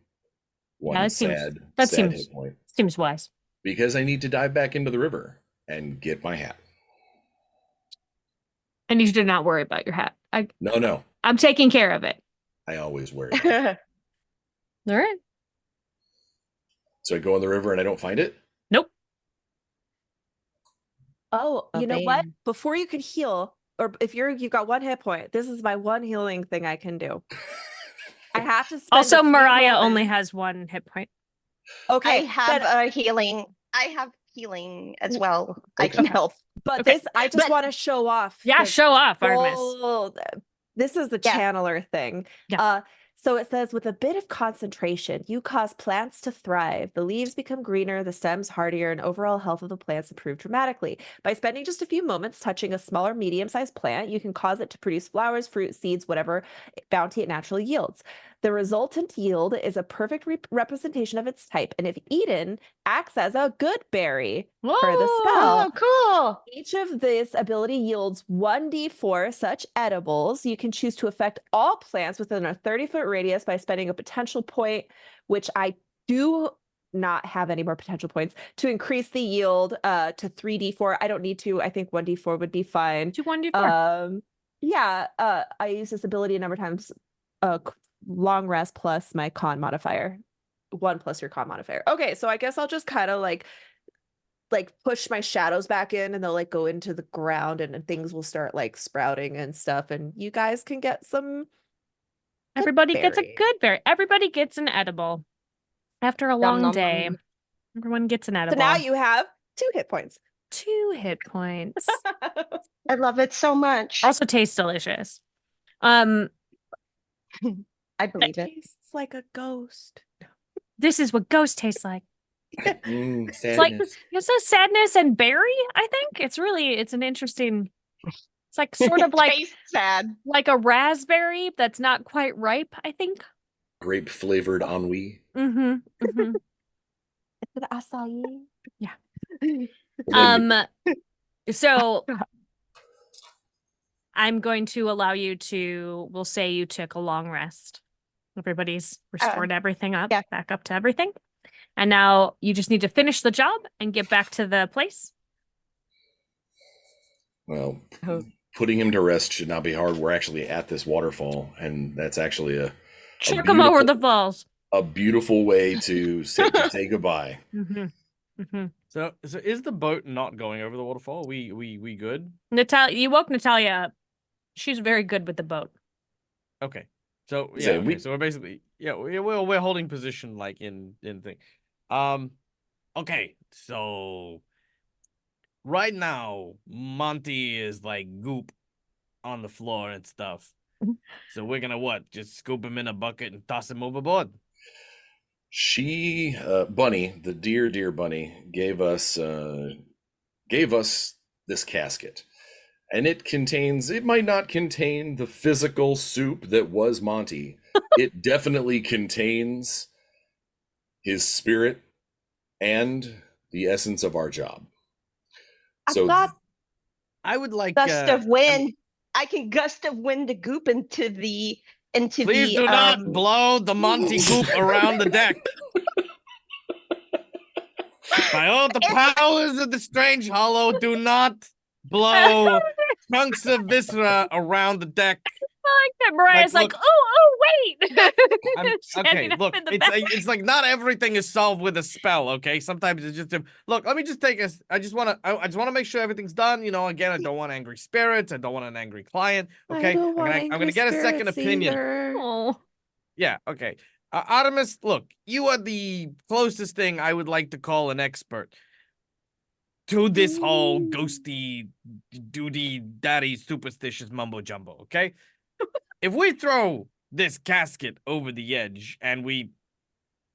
One Yeah, sad seems hit point. Seems wise. Because I need to dive back into the river and get my hat. And you should not worry about your hat. No. I'm taking care of it. I always worry. All right. So I go in the river and I don't find it? Nope. Oh, you know what? man. Before you can heal, or if you've got 1 hit point, this is my 1 healing thing I can do. I have to spend Also, a few Mariah moments- only has 1 hit point. Okay, I have then- a healing. I have healing as well. I Okay. can help. but Okay. this I just But- want to show off. Yeah, the show off, Artemis. bold- This is the Yeah. channeler thing. Yeah. So it says, with a bit of concentration, you cause plants to thrive. The leaves become greener, the stems hardier, and overall health of the plants improve dramatically. By spending just a few moments touching a smaller, medium-sized plant, you can cause it to produce flowers, fruit, seeds, whatever bounty it naturally yields. The resultant yield is a perfect representation of its type, and if eaten, acts as a good berry for the Whoa. spell. Oh, cool. Each of this ability yields 1d4 such edibles. You can choose to affect all plants within a 30-foot radius by spending a potential point, which I do not have any more potential points, to increase the yield to 3d4. I don't need to. I think 1d4 would be fine. 2 1d4. I use this ability a number of times. Long rest plus my con modifier. 1 plus your con modifier. Okay, so I guess I'll just kind of like push my shadows back in, and they'll like go into the ground, and things will start like sprouting and stuff, and you guys can get some good Everybody gets a berry. good berry. Everybody gets an edible. After a Nom, long nom, day, nom. everyone gets an So edible. now you have 2 hit points. 2 hit points. I love it so much. Also tastes delicious. I believe it. Tastes like a ghost. This is what ghost tastes like. Sadness. It's like it's a sadness and berry, I think. It's an interesting, it's like sort of like Tastes sad. like a raspberry that's not quite ripe, I think. Grape flavored ennui. Mm-hmm. Mm-hmm. It's an acai. Well, then So I'm going to allow you to, we'll say you took a long rest. Everybody's restored everything up, yeah. back up to everything. And now you just need to finish the job and get back to the place. Well, Oh. putting him to rest should not be hard. We're actually at this waterfall, and that's actually a Chuck them over the falls. a beautiful way to say goodbye. Mm-hmm. Mm-hmm. So is the boat not going over the waterfall? We good? Natalia, you woke Natalia up. She's very good with the boat. Okay. So So yeah, we- so we're basically we're holding position like in thing. Okay, so right now Monty is like goop on the floor and stuff. Mhm. So we're gonna what? Just scoop him in a bucket and toss him overboard. She, Bunny, the dear Bunny, gave us this casket, and it might not contain the physical soup that was Monty. It definitely contains his spirit and the essence of our job. I've So got I would like gust of wind. I can gust of wind the goop into the please do not blow the Monty goop around the deck. By all the powers of the Strangehollow, do not blow chunks of viscera around the deck. I like that Mariah's like, look, oh, wait. okay, Standing up look, in the it's back. it's like not everything is solved with a spell, okay? Sometimes it's just look, let me just take a I just want to make sure everything's done, you know, again, I don't want angry spirits, I don't want an angry client, I okay? don't want I'm angry gonna get a second spirits opinion. either. Oh. Yeah, okay. Artemis, look, you are the closest thing I would like to call an expert to this whole ghosty, duty, daddy, superstitious mumbo jumbo, okay? If we throw this casket over the edge and we,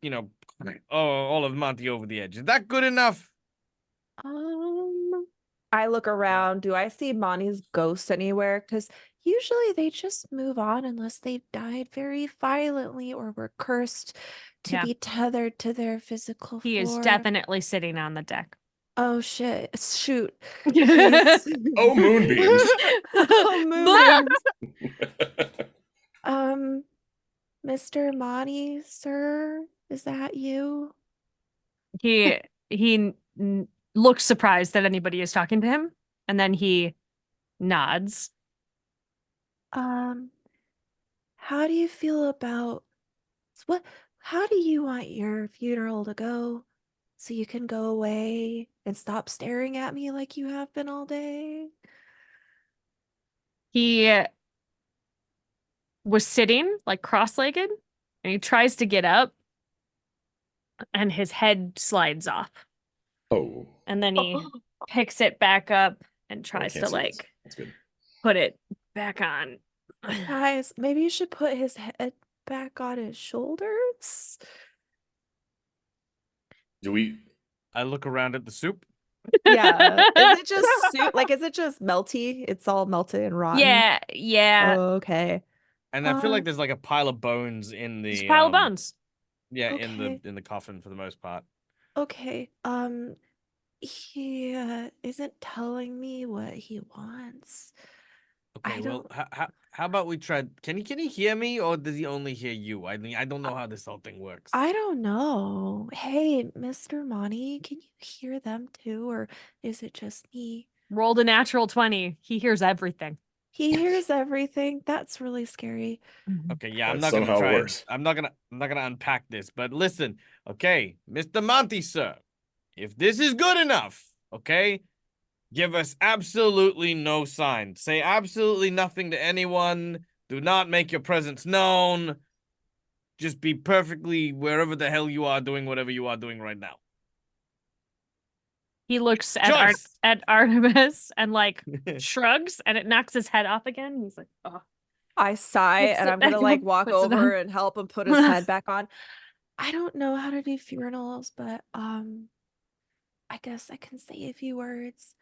you know, all of Monty over the edge, is that good enough? I look around. Do I see Monty's ghost anywhere? Because usually they just move on unless they've died very violently or were cursed to Yeah. be tethered to their physical He is form. definitely sitting on the deck. Oh shit! Shoot. Oh, moonbeams. Oh, moonbeams. Mr. Monty, sir, is that you? He looks surprised that anybody is talking to him, and then he nods. How do you feel about how do you want your funeral to go so you can go away and stop staring at me like you have been all day? He was sitting like cross-legged, and he tries to get up, and his head slides off. Oh. And then he picks it back up and tries to That's good. put it back on. Guys, maybe you should put his head back on his shoulders. Do we? I look around at the soup. Yeah. Is it just soup? Like, is it just melty? It's all melted and rotten. Yeah. Oh, okay. And I feel like there's like a pile of bones in the There's a pile of bones. Yeah, Okay. in the coffin for the most part. Okay. He isn't telling me what he wants. Okay, well, how about we try? Can he hear me, or does he only hear you? I mean, I don't know how this whole thing works. I don't know. Hey, Mr. Monty, can you hear them too, or is it just me? Rolled a natural 20. He hears everything. He hears everything. That's really scary. Okay, yeah, I'm That's not gonna somehow try. worse. I'm not gonna unpack this. But listen, okay, Mr. Monty, sir, if this is good enough, okay, give us absolutely no sign. Say absolutely nothing to anyone. Do not make your presence known. Just be perfectly wherever the hell you are doing whatever you are doing right now. He looks at Artemis and like shrugs, and it knocks his head off again. He's like, oh. I sigh, and I'm gonna like walk over and help him put his head back on. I don't know how to do funerals, but I guess I can say a few words.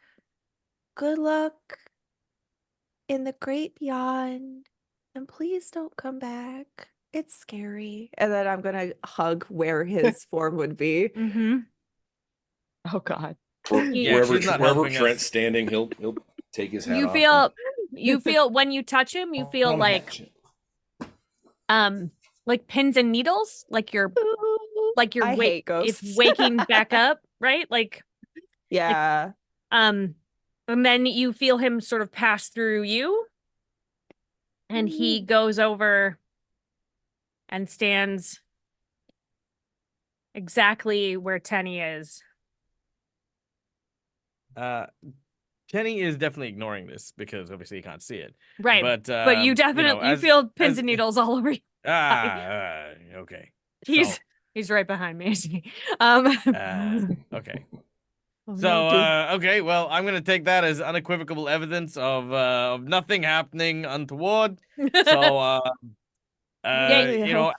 Good luck in the great beyond, and please don't come back. It's scary. And then I'm gonna hug where his form would be. Mm-hmm. Oh God. Wherever she's not wherever helping Trent's us. standing, he'll take his hat You off. feel when you touch him, you feel like pins and needles, like you're I hate ghosts. it's waking back up, right? Like yeah. and then you feel him sort of pass through you, and he goes over and stands exactly where Tenny is. Tenny is definitely ignoring this because obviously he can't see it. Right. But you definitely you feel pins and needles all over you. Okay. He's right behind me. Okay. Oh, So, no, okay, well, I'm going to take that as unequivocal evidence of nothing happening untoward. So, you know,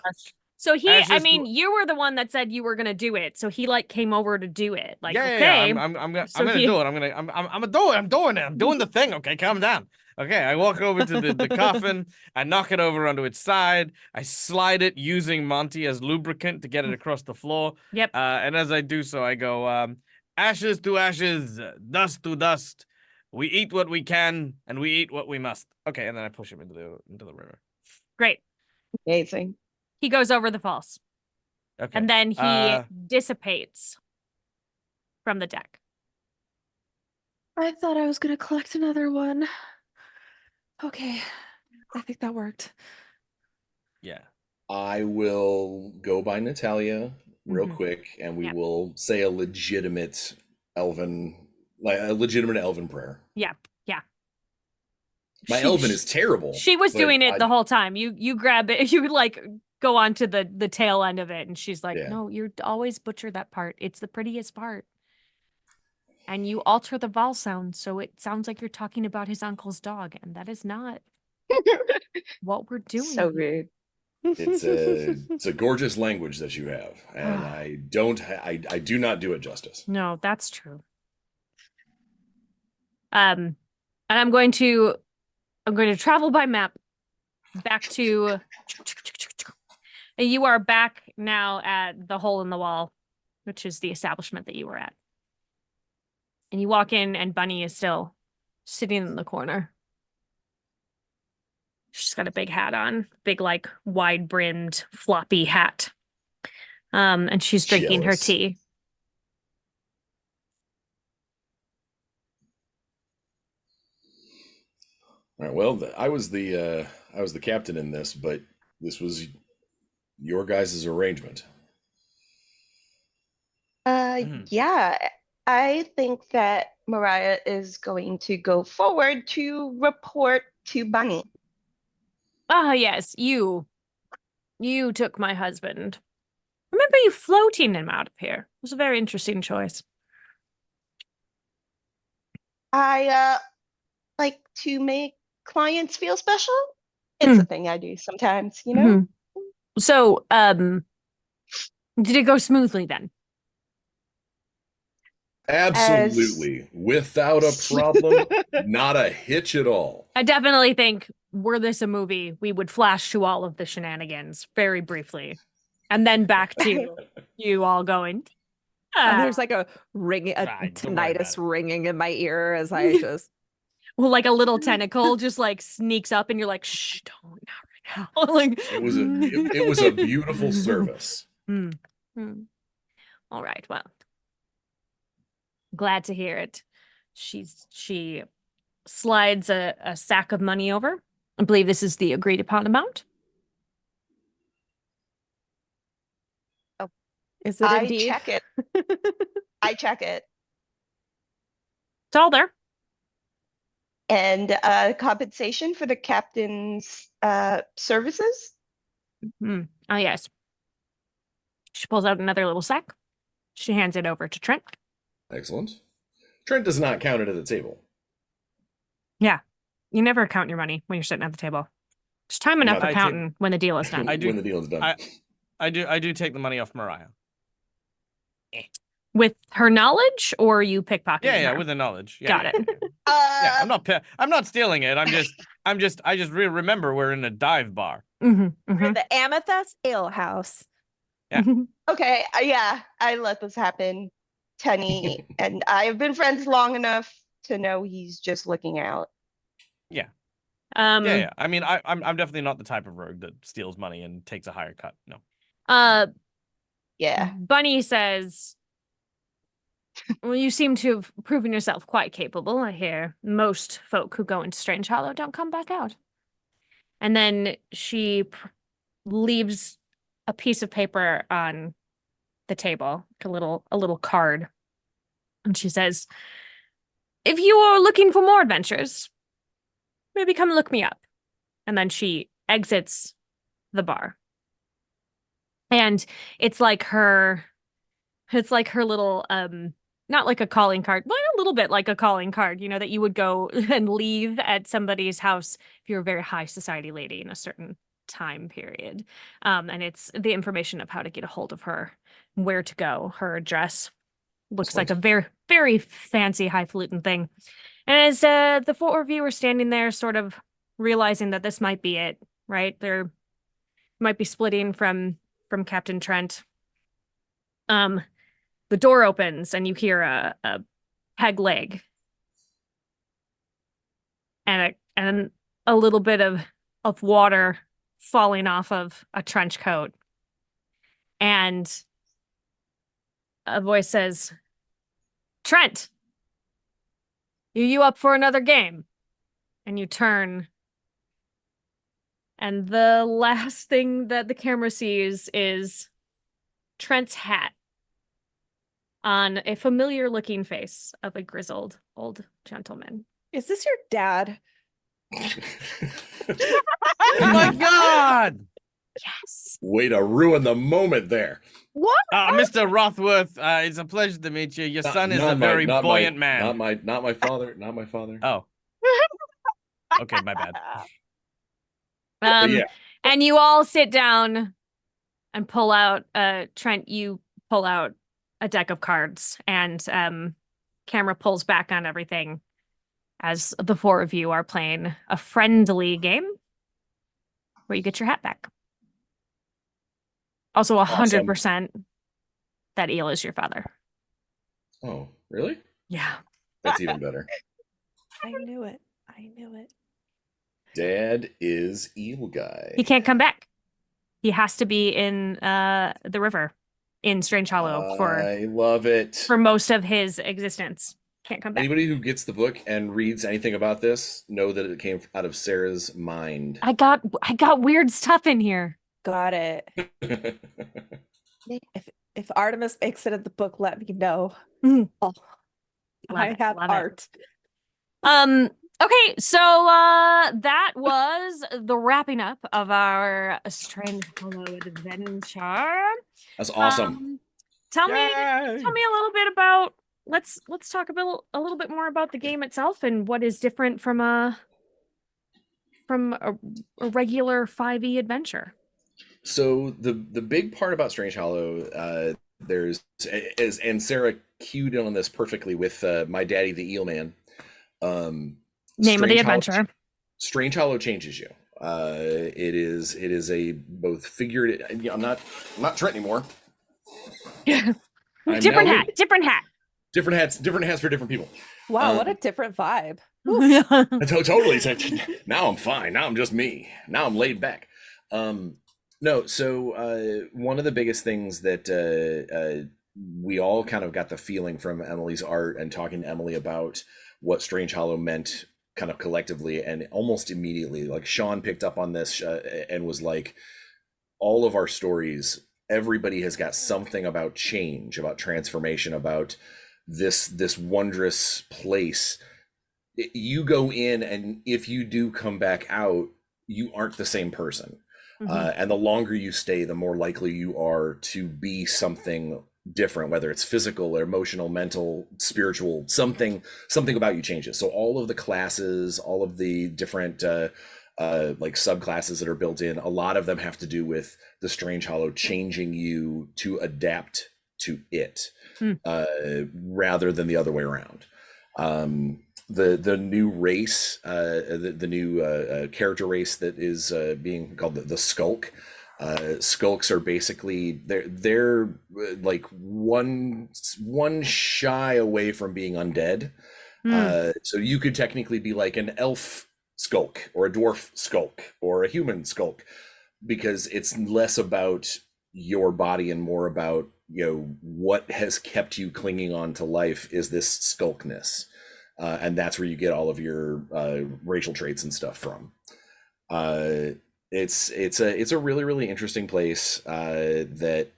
so you were the one that said you were gonna do it. So he like came over to do it. Like, okay, I'm gonna do it. I'm doing it. I'm doing the thing. Okay, calm down. Okay, I walk over to the coffin. I knock it over onto its side. I slide it using Monty as lubricant to get it across the floor. Yep. And as I do so, I go, ashes to ashes, dust to dust. We eat what we can, and we eat what we must. Okay, and then I push him into the river. Great. Amazing. He goes over the falls. Okay. And then he dissipates from the deck. I thought I was gonna collect another one. Okay. I think that worked. Yeah. I will go by Natalia real quick, and we Yeah. will say a legitimate elven prayer. Yeah. Yeah. My elven is terrible. She was but doing it the whole time. You grab it, you like go on to the tail end of it, and she's like, Yeah. no, you always butcher that part. It's the prettiest part. And you alter the vowel sound so it sounds like you're talking about his uncle's dog, and that is not what we're doing. So rude. It's a gorgeous language that you have, and I do not do it justice. No, that's true. And I'm going to travel by map back to. You are back now at the hole in the wall, which is the establishment that you were at. And you walk in, and Bunny is still sitting in the corner. She's got a big hat on, big, like, wide-brimmed, floppy hat. And she's drinking her Jealous. tea. All right. Well, I was the captain in this, but this was your guys' arrangement. Yeah, I think that Mariah is going to go forward to report to Bunny. Ah, yes, you took my husband. Remember you floating him out of here. It was a very interesting choice. I like to make clients feel special. It's a thing I do sometimes, you know? So, did it go smoothly then? Absolutely. Without a problem. Not a hitch at all. I definitely think, were this a movie, we would flash to all of the shenanigans very briefly. And then back to you all going. And there's like a ringing, a Right, don't worry about tinnitus it. ringing in my ear as I just. Well, like a little tentacle just like sneaks up, and you're like, shh, don't, not right now. Like It was a beautiful service. All right, well, glad to hear it. She slides a sack of money over. I believe this is the agreed upon amount. Is it I indeed? check it. I check it. It's all there. And compensation for the captain's services? Oh, yes. She pulls out another little sack. She hands it over to Trent. Excellent. Trent does not count it at the table. Yeah. You never count your money when you're sitting at the table. There's time enough for I counting when the deal is done. I do- when the deal is done. I do take the money off Mariah. With her knowledge, or you pickpocketing Yeah, her? with the knowledge. Yeah, Got yeah, it. yeah. I'm not stealing it. I just remember we're in a dive bar. We're the Amethyst Ale House. Yeah. Okay, yeah, I let this happen. Tenny and I have been friends long enough to know he's just looking out. Yeah. Um, Yeah. I mean, I'm definitely not the type of rogue that steals money and takes a higher cut. No. Yeah. Bunny says, well, you seem to have proven yourself quite capable. I hear most folk who go into Strangehollow don't come back out. And then she leaves a piece of paper on the table, a little card. And she says, if you are looking for more adventures, maybe come look me up. And then she exits the bar. And it's like her little, not like a calling card, but a little bit like a calling card, you know, that you would go and leave at somebody's house if you're a very high society lady in a certain time period. And it's the information of how to get a hold of her, where to go, her address. Looks like a very, very fancy highfalutin thing. And as the four of you are standing there sort of realizing that this might be it, right? There might be splitting from Captain Trent. The door opens and you hear a peg leg and a little bit of water falling off of a trench coat. And a voice says, Trent, are you up for another game? And you turn And the last thing that the camera sees is Trent's hat on a familiar looking face of a grizzled old gentleman. Is this your dad? Oh my god! Yes. Way to ruin the moment there. What? Mr. Rothworth, it's a pleasure to meet you. Your son is a very buoyant man. Not my father. Not my father. Oh. Okay, my bad. Yeah. And you all sit down and pull out Trent, you pull out a deck of cards, and camera pulls back on everything as the four of you are playing a friendly game where you get your hat back. Also 100% that Eel is your father. Oh, really? Yeah. That's even better. I knew it. Dad is Eel guy. He can't come back. He has to be in the river in Strangehollow I love it. for most of his existence. Can't come back. Anybody who gets the book and reads anything about this, know that it came out of Sarah's mind. I got weird stuff in here. Got it. If Artemis makes it in the book, let me know. Mhm. Oh, I have love it. art. Okay, so that was the wrapping up of our Strangehollow adventure. That's awesome. Tell me Yay! a little bit about let's talk about a little bit more about the game itself and what is different from a regular 5e adventure. So the big part about Strangehollow, there's and Sarah cued in on this perfectly with my daddy the Eel Man. Name of the adventure. Strangehollow changes you. It is a both figurative. I'm not Trent anymore. Different hat. Different hats for different people. Wow, what a different vibe. Totally. Now I'm fine. Now I'm just me. Now I'm laid back. No, so one of the biggest things that we all kind of got the feeling from Emily's art and talking to Emily about what Strangehollow meant kind of collectively, and almost immediately, like Sean picked up on this and was like, all of our stories, everybody has got something about change, about transformation, about this wondrous place. You go in, and if you do come back out, you aren't the same person. And the longer you stay, the more likely you are to be something different, whether it's physical or emotional, mental, spiritual, something about you changes. So all of the classes, all of the different like subclasses that are built in, a lot of them have to do with the Strangehollow changing you to adapt to it, rather than the other way around. The new race, the new character race that is being called the Skulk. Skulks are basically they're like one shy away from being undead. So you could technically be like an elf skulk or a dwarf skulk or a human skulk, because it's less about your body and more about, you know, what has kept you clinging on to life is this skulkness. And that's where you get all of your racial traits and stuff from. It's a really, really interesting place that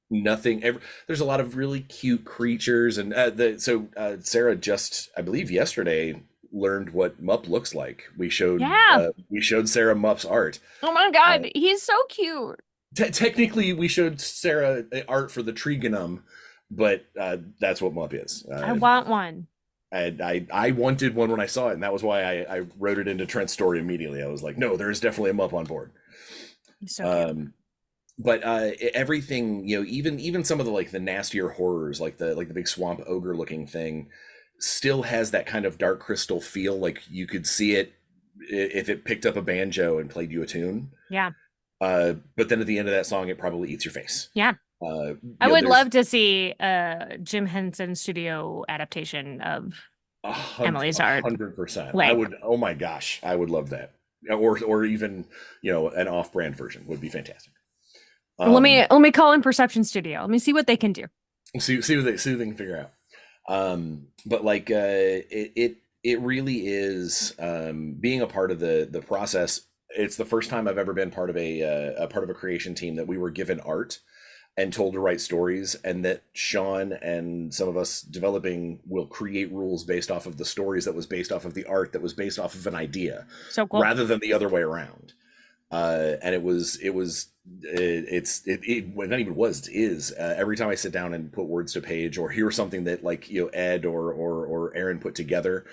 there's a lot of really cute creatures, and Sarah just, I believe yesterday, learned what Mupp looks like. We showed Sarah Mupp's art. Oh my god, he's so cute. Technically, we showed Sarah art for the Trigonum, but that's what Mupp is. I want one. I wanted one when I saw it, and that was why I wrote it into Trent's story immediately. I was like, no, there's definitely a Mupp on board. So but everything, you know, even some of the nastier horrors, like the big swamp ogre looking thing, still has that kind of Dark Crystal feel. Like you could see it if it picked up a banjo and played you a tune. Yeah. But then at the end of that song, it probably eats your face. Yeah. I would love to see Jim Henson studio adaptation of Emily's art. 100%. I would. Oh my gosh, I would love that. Or even, you know, an off-brand version would be fantastic. Let me call in Perception Studio. Let me see what they can do. See what they can figure out. But like it really is being a part of the process. it's the first time I've ever been part of a part of a creation team that we were given art and told to write stories, and that Sean and some of us developing will create rules based off of the stories that was based off of the art that was based off of an idea, So cool. rather than the other way around. And it not even was, is every time I sit down and put words to page or hear something that, like, you know, Ed or Aaron put together,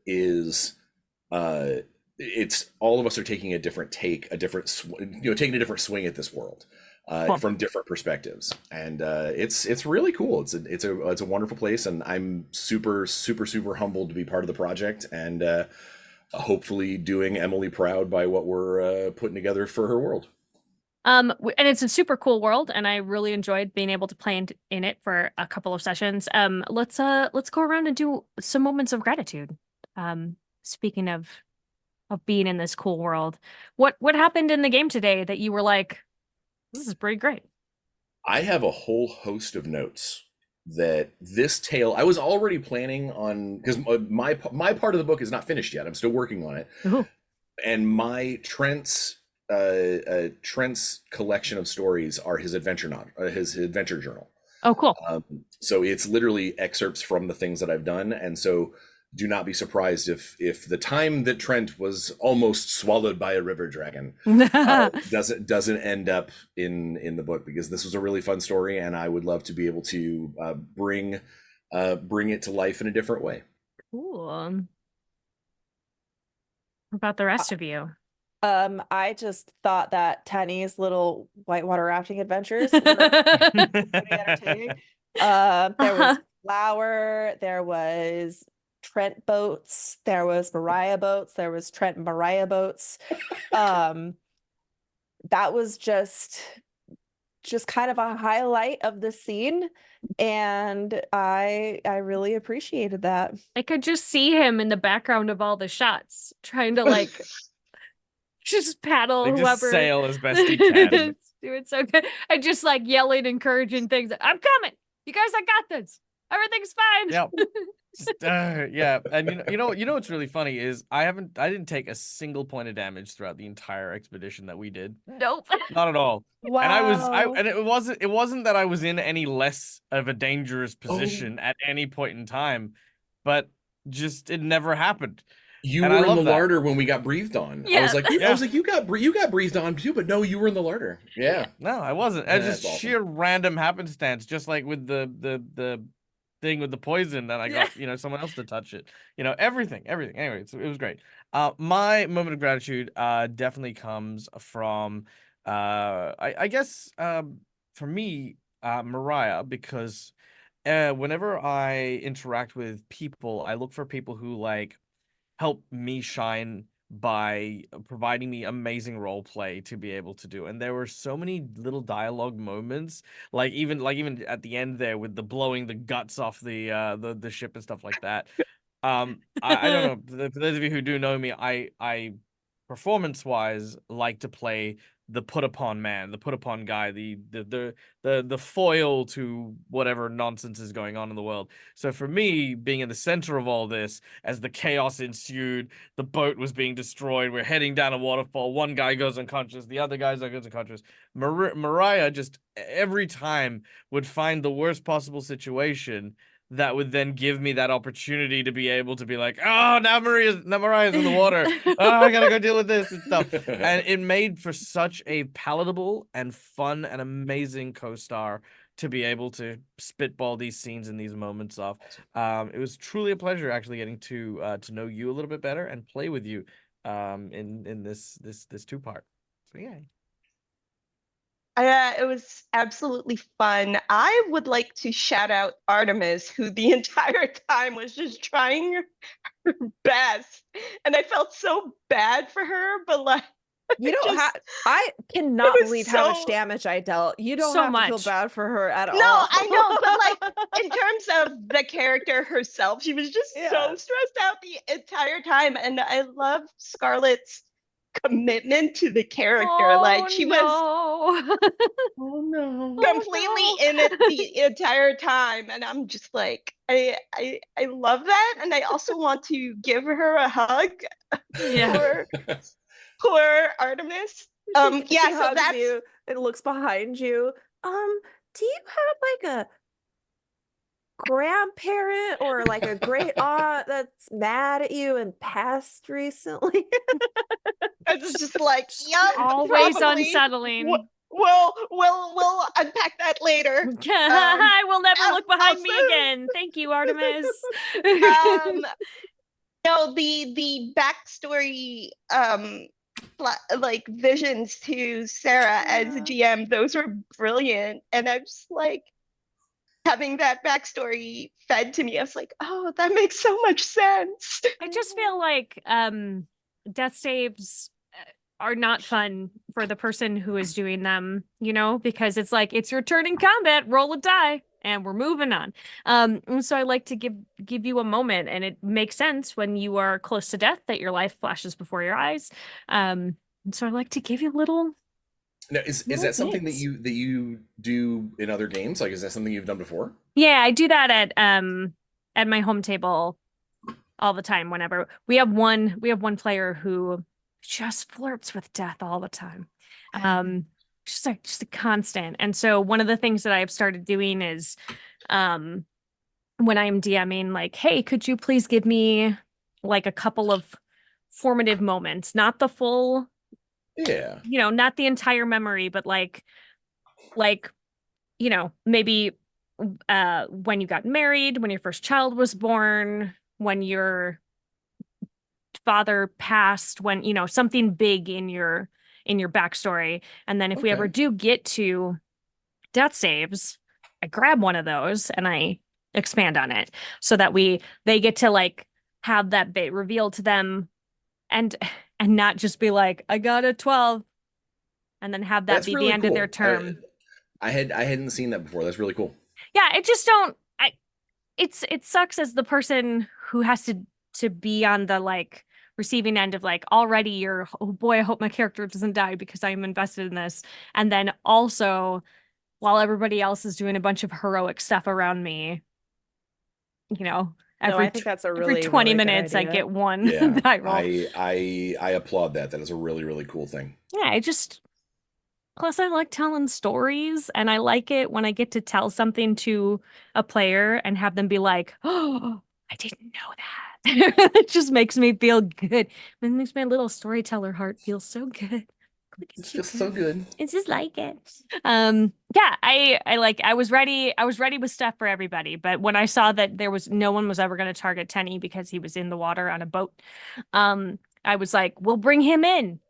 is it's all of us are taking a different take, taking a different swing at this world. Cool. From different perspectives, and it's really cool. It's a wonderful place, and I'm super humbled to be part of the project, and hopefully doing Emily proud by what we're putting together for her world. And it's a super cool world, and I really enjoyed being able to play in it for a couple of sessions. Let's go around and do some moments of gratitude. Speaking of being in this cool world, what happened in the game today that you were like, this is pretty great? I have a whole host of notes that this tale I was already planning on, because my part of the book is not finished yet. I'm still working on it. Ooh. And my Trent's collection of stories are his adventure journal. Oh, cool. So it's literally excerpts from the things that I've done, and so do not be surprised if the time that Trent was almost swallowed by a river dragon doesn't end up in the book, because this was a really fun story, and I would love to be able to bring it to life in a different way. Cool. What about the rest of you? I just thought that Tenny's little whitewater rafting adventures were pretty entertaining. There was Flower, there was Trent boats, there was Mariah boats, there was Trent and Mariah boats. That was just kind of a highlight of the scene, and I really appreciated that. I could just see him in the background of all the shots, trying to like just paddle, Like, just whoever sail as best he can. doing so good. I just like yelling, encouraging things. I'm coming. You guys, I got this. Everything's fine. Yep. Yeah, and you know what's really funny is I didn't take a single point of damage throughout the entire expedition that we did. Nope. Not at all. Wow. And it wasn't that I was in any less of a dangerous position at any point in time, but just it never happened. You And were I in love the that. larder when we got breathed on. Yeah. I was like, you got breathed on too, but no, you were in the larder. Yeah. No, I wasn't. Yeah, It's just that's awesome. sheer random happenstance, just like with the thing with the poison that I got, someone else to touch it. Everything. Anyway, it was great. My moment of gratitude definitely comes from I guess for me, Mariah, because whenever I interact with people, I look for people who like help me shine by providing me amazing role play to be able to do. And there were so many little dialogue moments, like even at the end there with the blowing the guts off the ship and stuff like that. I don't know, for those of you who do know me, I performance wise like to play the put upon man, the put upon guy, the foil to whatever nonsense is going on in the world. So for me, being in the center of all this, as the chaos ensued, the boat was being destroyed, we're heading down a waterfall, one guy goes unconscious, the other guy goes unconscious. Mariah just every time would find the worst possible situation that would then give me that opportunity to be able to be like, oh, now Mariah's in the water. Oh, I gotta go deal with this and stuff. And it made for such a palatable and fun and amazing co-star to be able to spitball these scenes and these moments off. It was truly a pleasure actually getting to know you a little bit better and play with you in this two-part. So yeah. It was absolutely fun. I would like to shout out Artemis, who the entire time was just trying her best. And I felt so bad for her, but like, I cannot believe how much so- damage I dealt. You don't So have to much. feel bad for her at all. No, I know, but like in terms of the character herself, she was just Yeah. so stressed out the entire time. And I love Scarlett's commitment to the character. Like she was Oh no. completely in it the entire time, and I'm just like, I love that, and I also want to give her a hug. Yeah. For Poor Artemis. She Yeah, so hugs that's you and looks behind you. Do you have like a grandparent or like a great aunt that's mad at you and passed recently? it's just like, yep, Always probably. unsettling. We'll unpack that later. I will never look behind me Also, again. Thank you, Artemis. no, the backstory, like visions to Sarah as a GM, those were brilliant, and I'm just like having that backstory fed to me. I was like, oh, that makes so much sense. I just feel like death saves are not fun for the person who is doing them, you know, because it's like it's your turn in combat, roll a die, and we're moving on. And so I like to give you a moment, and it makes sense when you are close to death that your life flashes before your eyes. And so I like to give you a little. Now, is that something that you do in other games? Like, is that something you've done before? Yeah, I do that at my home table all the time. Whenever we have one player who just flirts with death all the time. Just a constant. And so one of the things that I've started doing is when I'm DMing, like, hey, could you please give me like a couple of formative moments, not the full, Yeah, you know, not the entire memory, but like, you know, maybe when you got married, when your first child was born, when your father passed, when, you know, something big in your backstory. And then if we ever do get to death saves, I grab one of those and I expand on it so that they get to like have that bit revealed to them and not just be like, I got a 12 and then have that that's be really the end cool. of their term. I hadn't seen that before. That's really cool. Yeah, it just don't it sucks as the person who has to be on the like receiving end of like already you're, oh boy, I hope my character doesn't die because I'm invested in this. And then also while everybody else is doing a bunch of heroic stuff around me, you know, I think that's a every really 20 really good minutes I idea. get one Yeah, die roll. I applaud that. That is a really, really cool thing. Yeah, plus I like telling stories and I like it when I get to tell something to a player and have them be like, oh, I didn't know that. It just makes me feel good. It makes my little storyteller heart feel so good. It feels so good. It's just like it. Yeah, I was ready with stuff for everybody, but when I saw that no one was ever going to target Tenny because he was in the water on a boat, I was like, we'll bring him in.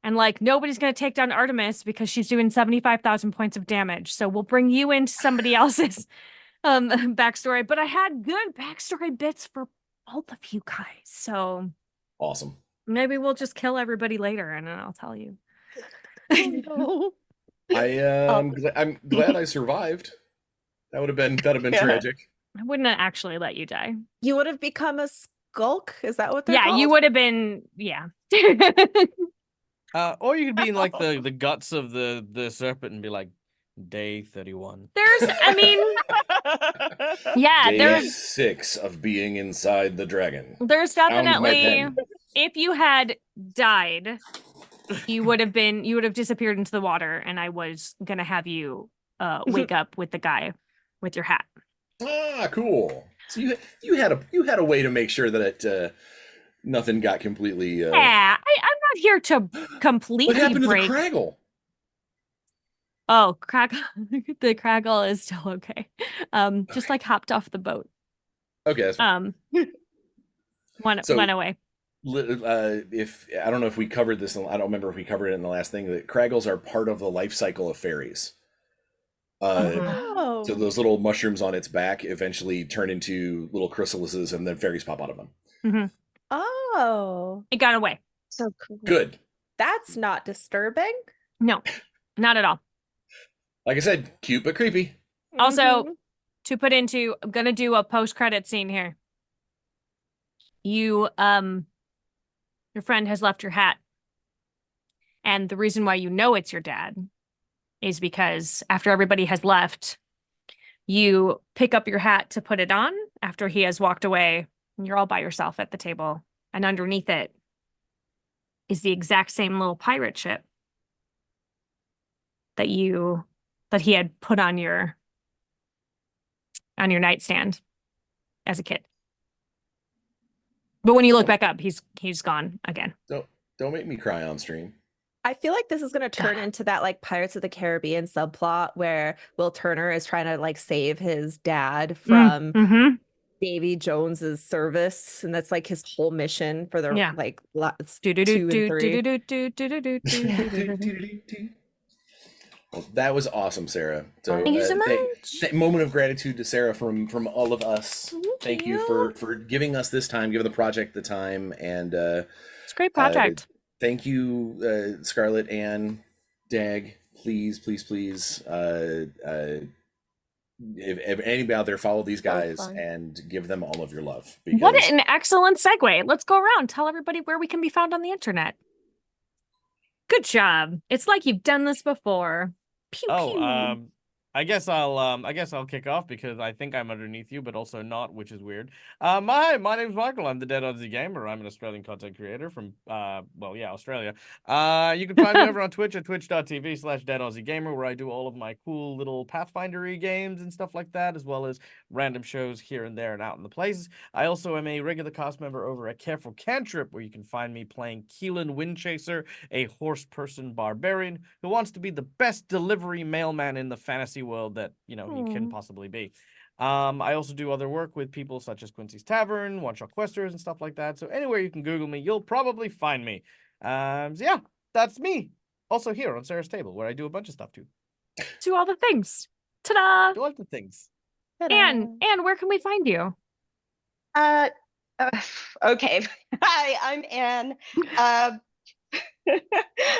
And like nobody's going to take down Artemis because she's doing 75,000 points of damage. So we'll bring you into somebody else's backstory. But I had good backstory bits for both of you guys. So awesome. Maybe we'll just kill everybody later and then I'll tell you. No. I'm glad I survived. That would have been tragic. I wouldn't have actually let you die. You would have become a skulk? Is that what they're Yeah, called? you would have been, yeah. Or you could be in like the guts of the serpent and be like, day 31. Yeah, Day 6 of being inside the dragon. There's definitely, if you had died, you would have disappeared into the water and I was gonna have you wake up with the guy with your hat. Ah, cool. So you had a way to make sure that nothing got completely Yeah, I'm not here to completely What happened break. to the Craggle? Oh, the Craggle is still okay. Just like hopped off the boat. Okay, that's fine. Went away. If I don't know if we covered this, I don't remember if we covered it in the last thing. That Craggles are part of the life cycle of fairies. So those little mushrooms on its back eventually turn into little chrysalises, and then fairies pop out of them. Mm-hmm. Oh, it got away. So cool. Good. That's not disturbing. No, not at all. Like I said, cute but creepy. Also, to put into, I'm gonna do a post-credit scene here. You, your friend has left your hat. And the reason why you know it's your dad is because after everybody has left, you pick up your hat to put it on after he has walked away, and you're all by yourself at the table. And underneath it is the exact same little pirate ship that he had put on your nightstand as a kid. But when you look back up, he's gone again. Don't make me cry on stream. I feel like this is going to turn into that like Pirates of the Caribbean subplot where Will Turner is trying to like save his dad from Davy Jones's service, and that's like his whole mission for the like lots 2 and 3. Well, that was awesome, Sarah. So, thank you so much. Moment of gratitude to Sarah from all of us. Thank you for giving us this time, giving the project the time, and it's a great project. Thank you, Scxrlet and Dag. Please, if anybody out there, follow these guys and give them all of your love. Because... What an excellent segue. Let's go around. Tell everybody where we can be found on the internet. Good job. It's like you've done this before. Pew, pew. I guess I'll kick off because I think I'm underneath you, but also not, which is weird. My name's Michael. I'm the Dead Aussie Gamer. I'm an Australian content creator from Australia. You can find me over on Twitch at twitch.tv/deadausiegamer, where I do all of my cool little Pathfindery games and stuff like that, as well as random shows here and there and out in the places. I also am a regular cast member over at Careful Cantrip, where you can find me playing Keelan Windchaser, a horse person barbarian who wants to be the best delivery mailman in the fantasy world that he can possibly be. I also do other work with people such as Quincy's Tavern, One Shot Questers, and stuff like that. So anywhere you can Google me, you'll probably find me. So yeah, that's me. Also here on Sarah's Table, where I do a bunch of stuff too. Do all the things. Ta-da! Do all the things. Anne, where can we find you? Okay. Hi, I'm Anne.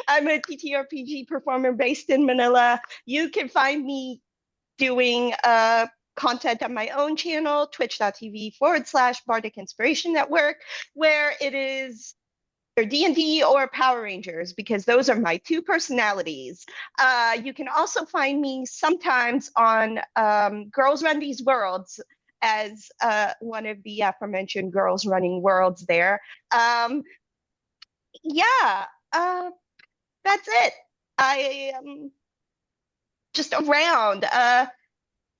I'm a TTRPG performer based in Manila. You can find me doing content on my own channel, twitch.tv/Bardic Inspiration Network, where it is either D&D or Power Rangers, because those are my 2 personalities. You can also find me sometimes on Girls Run These Worlds as one of the aforementioned girls running worlds there. That's it. I am just around.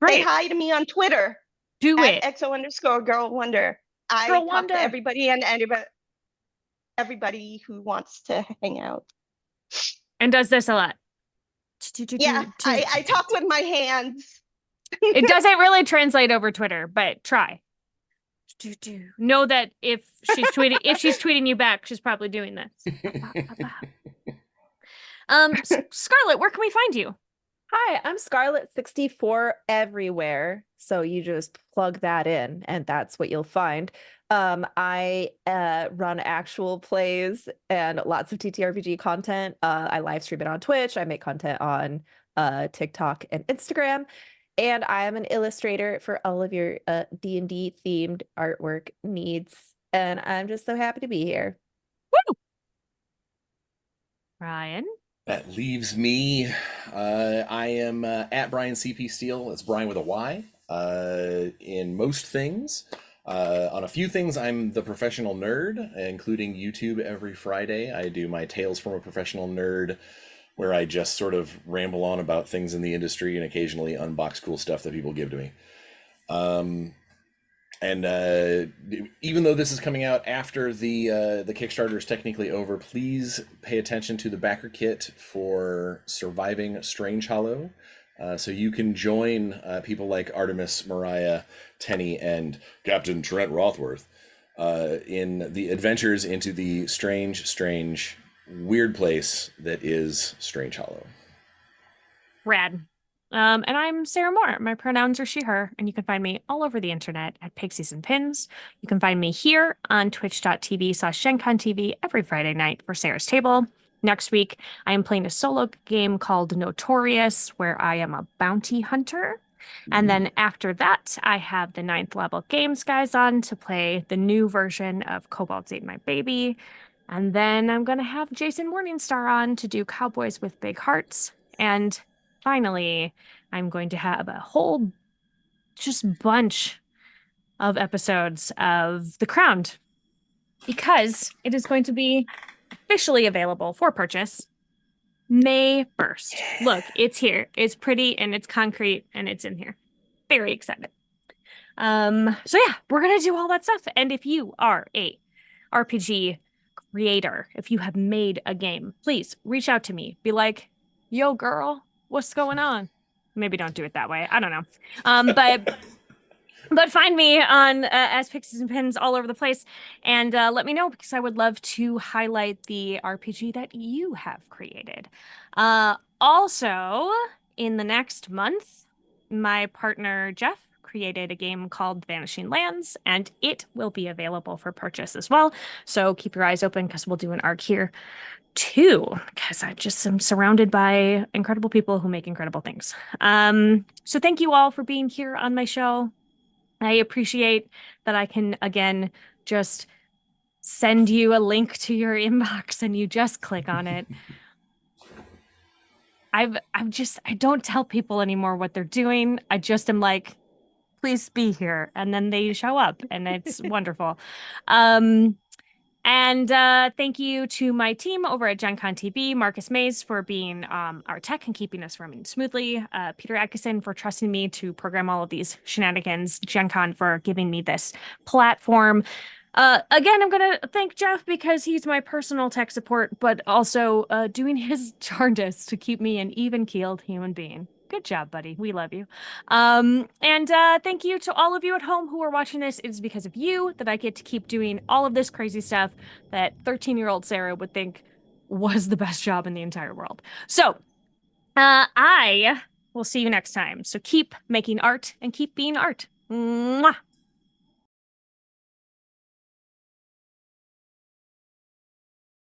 Say hi to me on Twitter. Do it. @XO_girlwonder. I talk to everybody and everybody who wants to hang out. And does this a lot. Yeah, I talk with my hands. It doesn't really translate over Twitter, but try. Know that if she's tweeting you back, she's probably doing this. Scxrlet, where can we find you? Hi, I'm Scxrlet64 everywhere. So you just plug that in and that's what you'll find. I run actual plays and lots of TTRPG content. I live stream it on Twitch. I make content on TikTok and Instagram. And I am an illustrator for all of your D&D themed artwork needs. And I'm just so happy to be here. Woo! Bryan? That leaves me. I am at Bryan CP Steele. It's Bryan with a Y. In most things. On a few things, I'm the professional nerd, including YouTube every Friday. I do my Tales from a Professional Nerd, where I just sort of ramble on about things in the industry and occasionally unbox cool stuff that people give to me. Even though this is coming out after the Kickstarter is technically over, please pay attention to the backer kit for Surviving Strangehollow, so you can join people like Artemis, Mariah, Tenny, and Captain Trent Rothworth in the adventures into the strange, weird place that is Strangehollow. Rad. And I'm Sarah Moore. My pronouns are she, her, and you can find me all over the internet at Pixies and Pins. You can find me here on twitch.tv/GenConTV every Friday night for Sarah's Table. Next week, I am playing a solo game called Notorious, where I am a bounty hunter. And then after that, I have the 9th level games guys on to play the new version of Cobalt's Ate My Baby. And then I'm going to have Jason Morningstar on to do Cowboys with Big Hearts. And finally, I'm going to have a whole just bunch of episodes of The Crowned, because it is going to be officially available for purchase May 1st. Look, it's here. It's pretty and it's concrete and it's in here. Very excited. So yeah, we're gonna do all that stuff. And if you are a RPG creator, if you have made a game, please reach out to me. Be like, yo, girl, what's going on? Maybe don't do it that way. I don't know. But find me on as Pixies and Pins all over the place, and let me know, because I would love to highlight the RPG that you have created. Also, in the next month, my partner Jeff created a game called Vanishing Lands, and it will be available for purchase as well. So keep your eyes open, because we'll do an arc here too, because I just am surrounded by incredible people who make incredible things. So thank you all for being here on my show. I appreciate that I can, again, just send you a link to your inbox and you just click on it. I don't tell people anymore what they're doing. I just am like, please be here. And then they show up and it's wonderful. And thank you to my team over at Gen Con TV, Marcus Mays for being our tech and keeping us running smoothly, Peter Atkinson for trusting me to program all of these shenanigans, Gen Con for giving me this platform. Again, I'm going to thank Jeff because he's my personal tech support, but also doing his darndest to keep me an even-keeled human being. Good job, buddy. We love you. And thank you to all of you at home who are watching this. It is because of you that I get to keep doing all of this crazy stuff that 13-year-old Sarah would think was the best job in the entire world. So I will see you next time. So keep making art and keep being art. Mwah!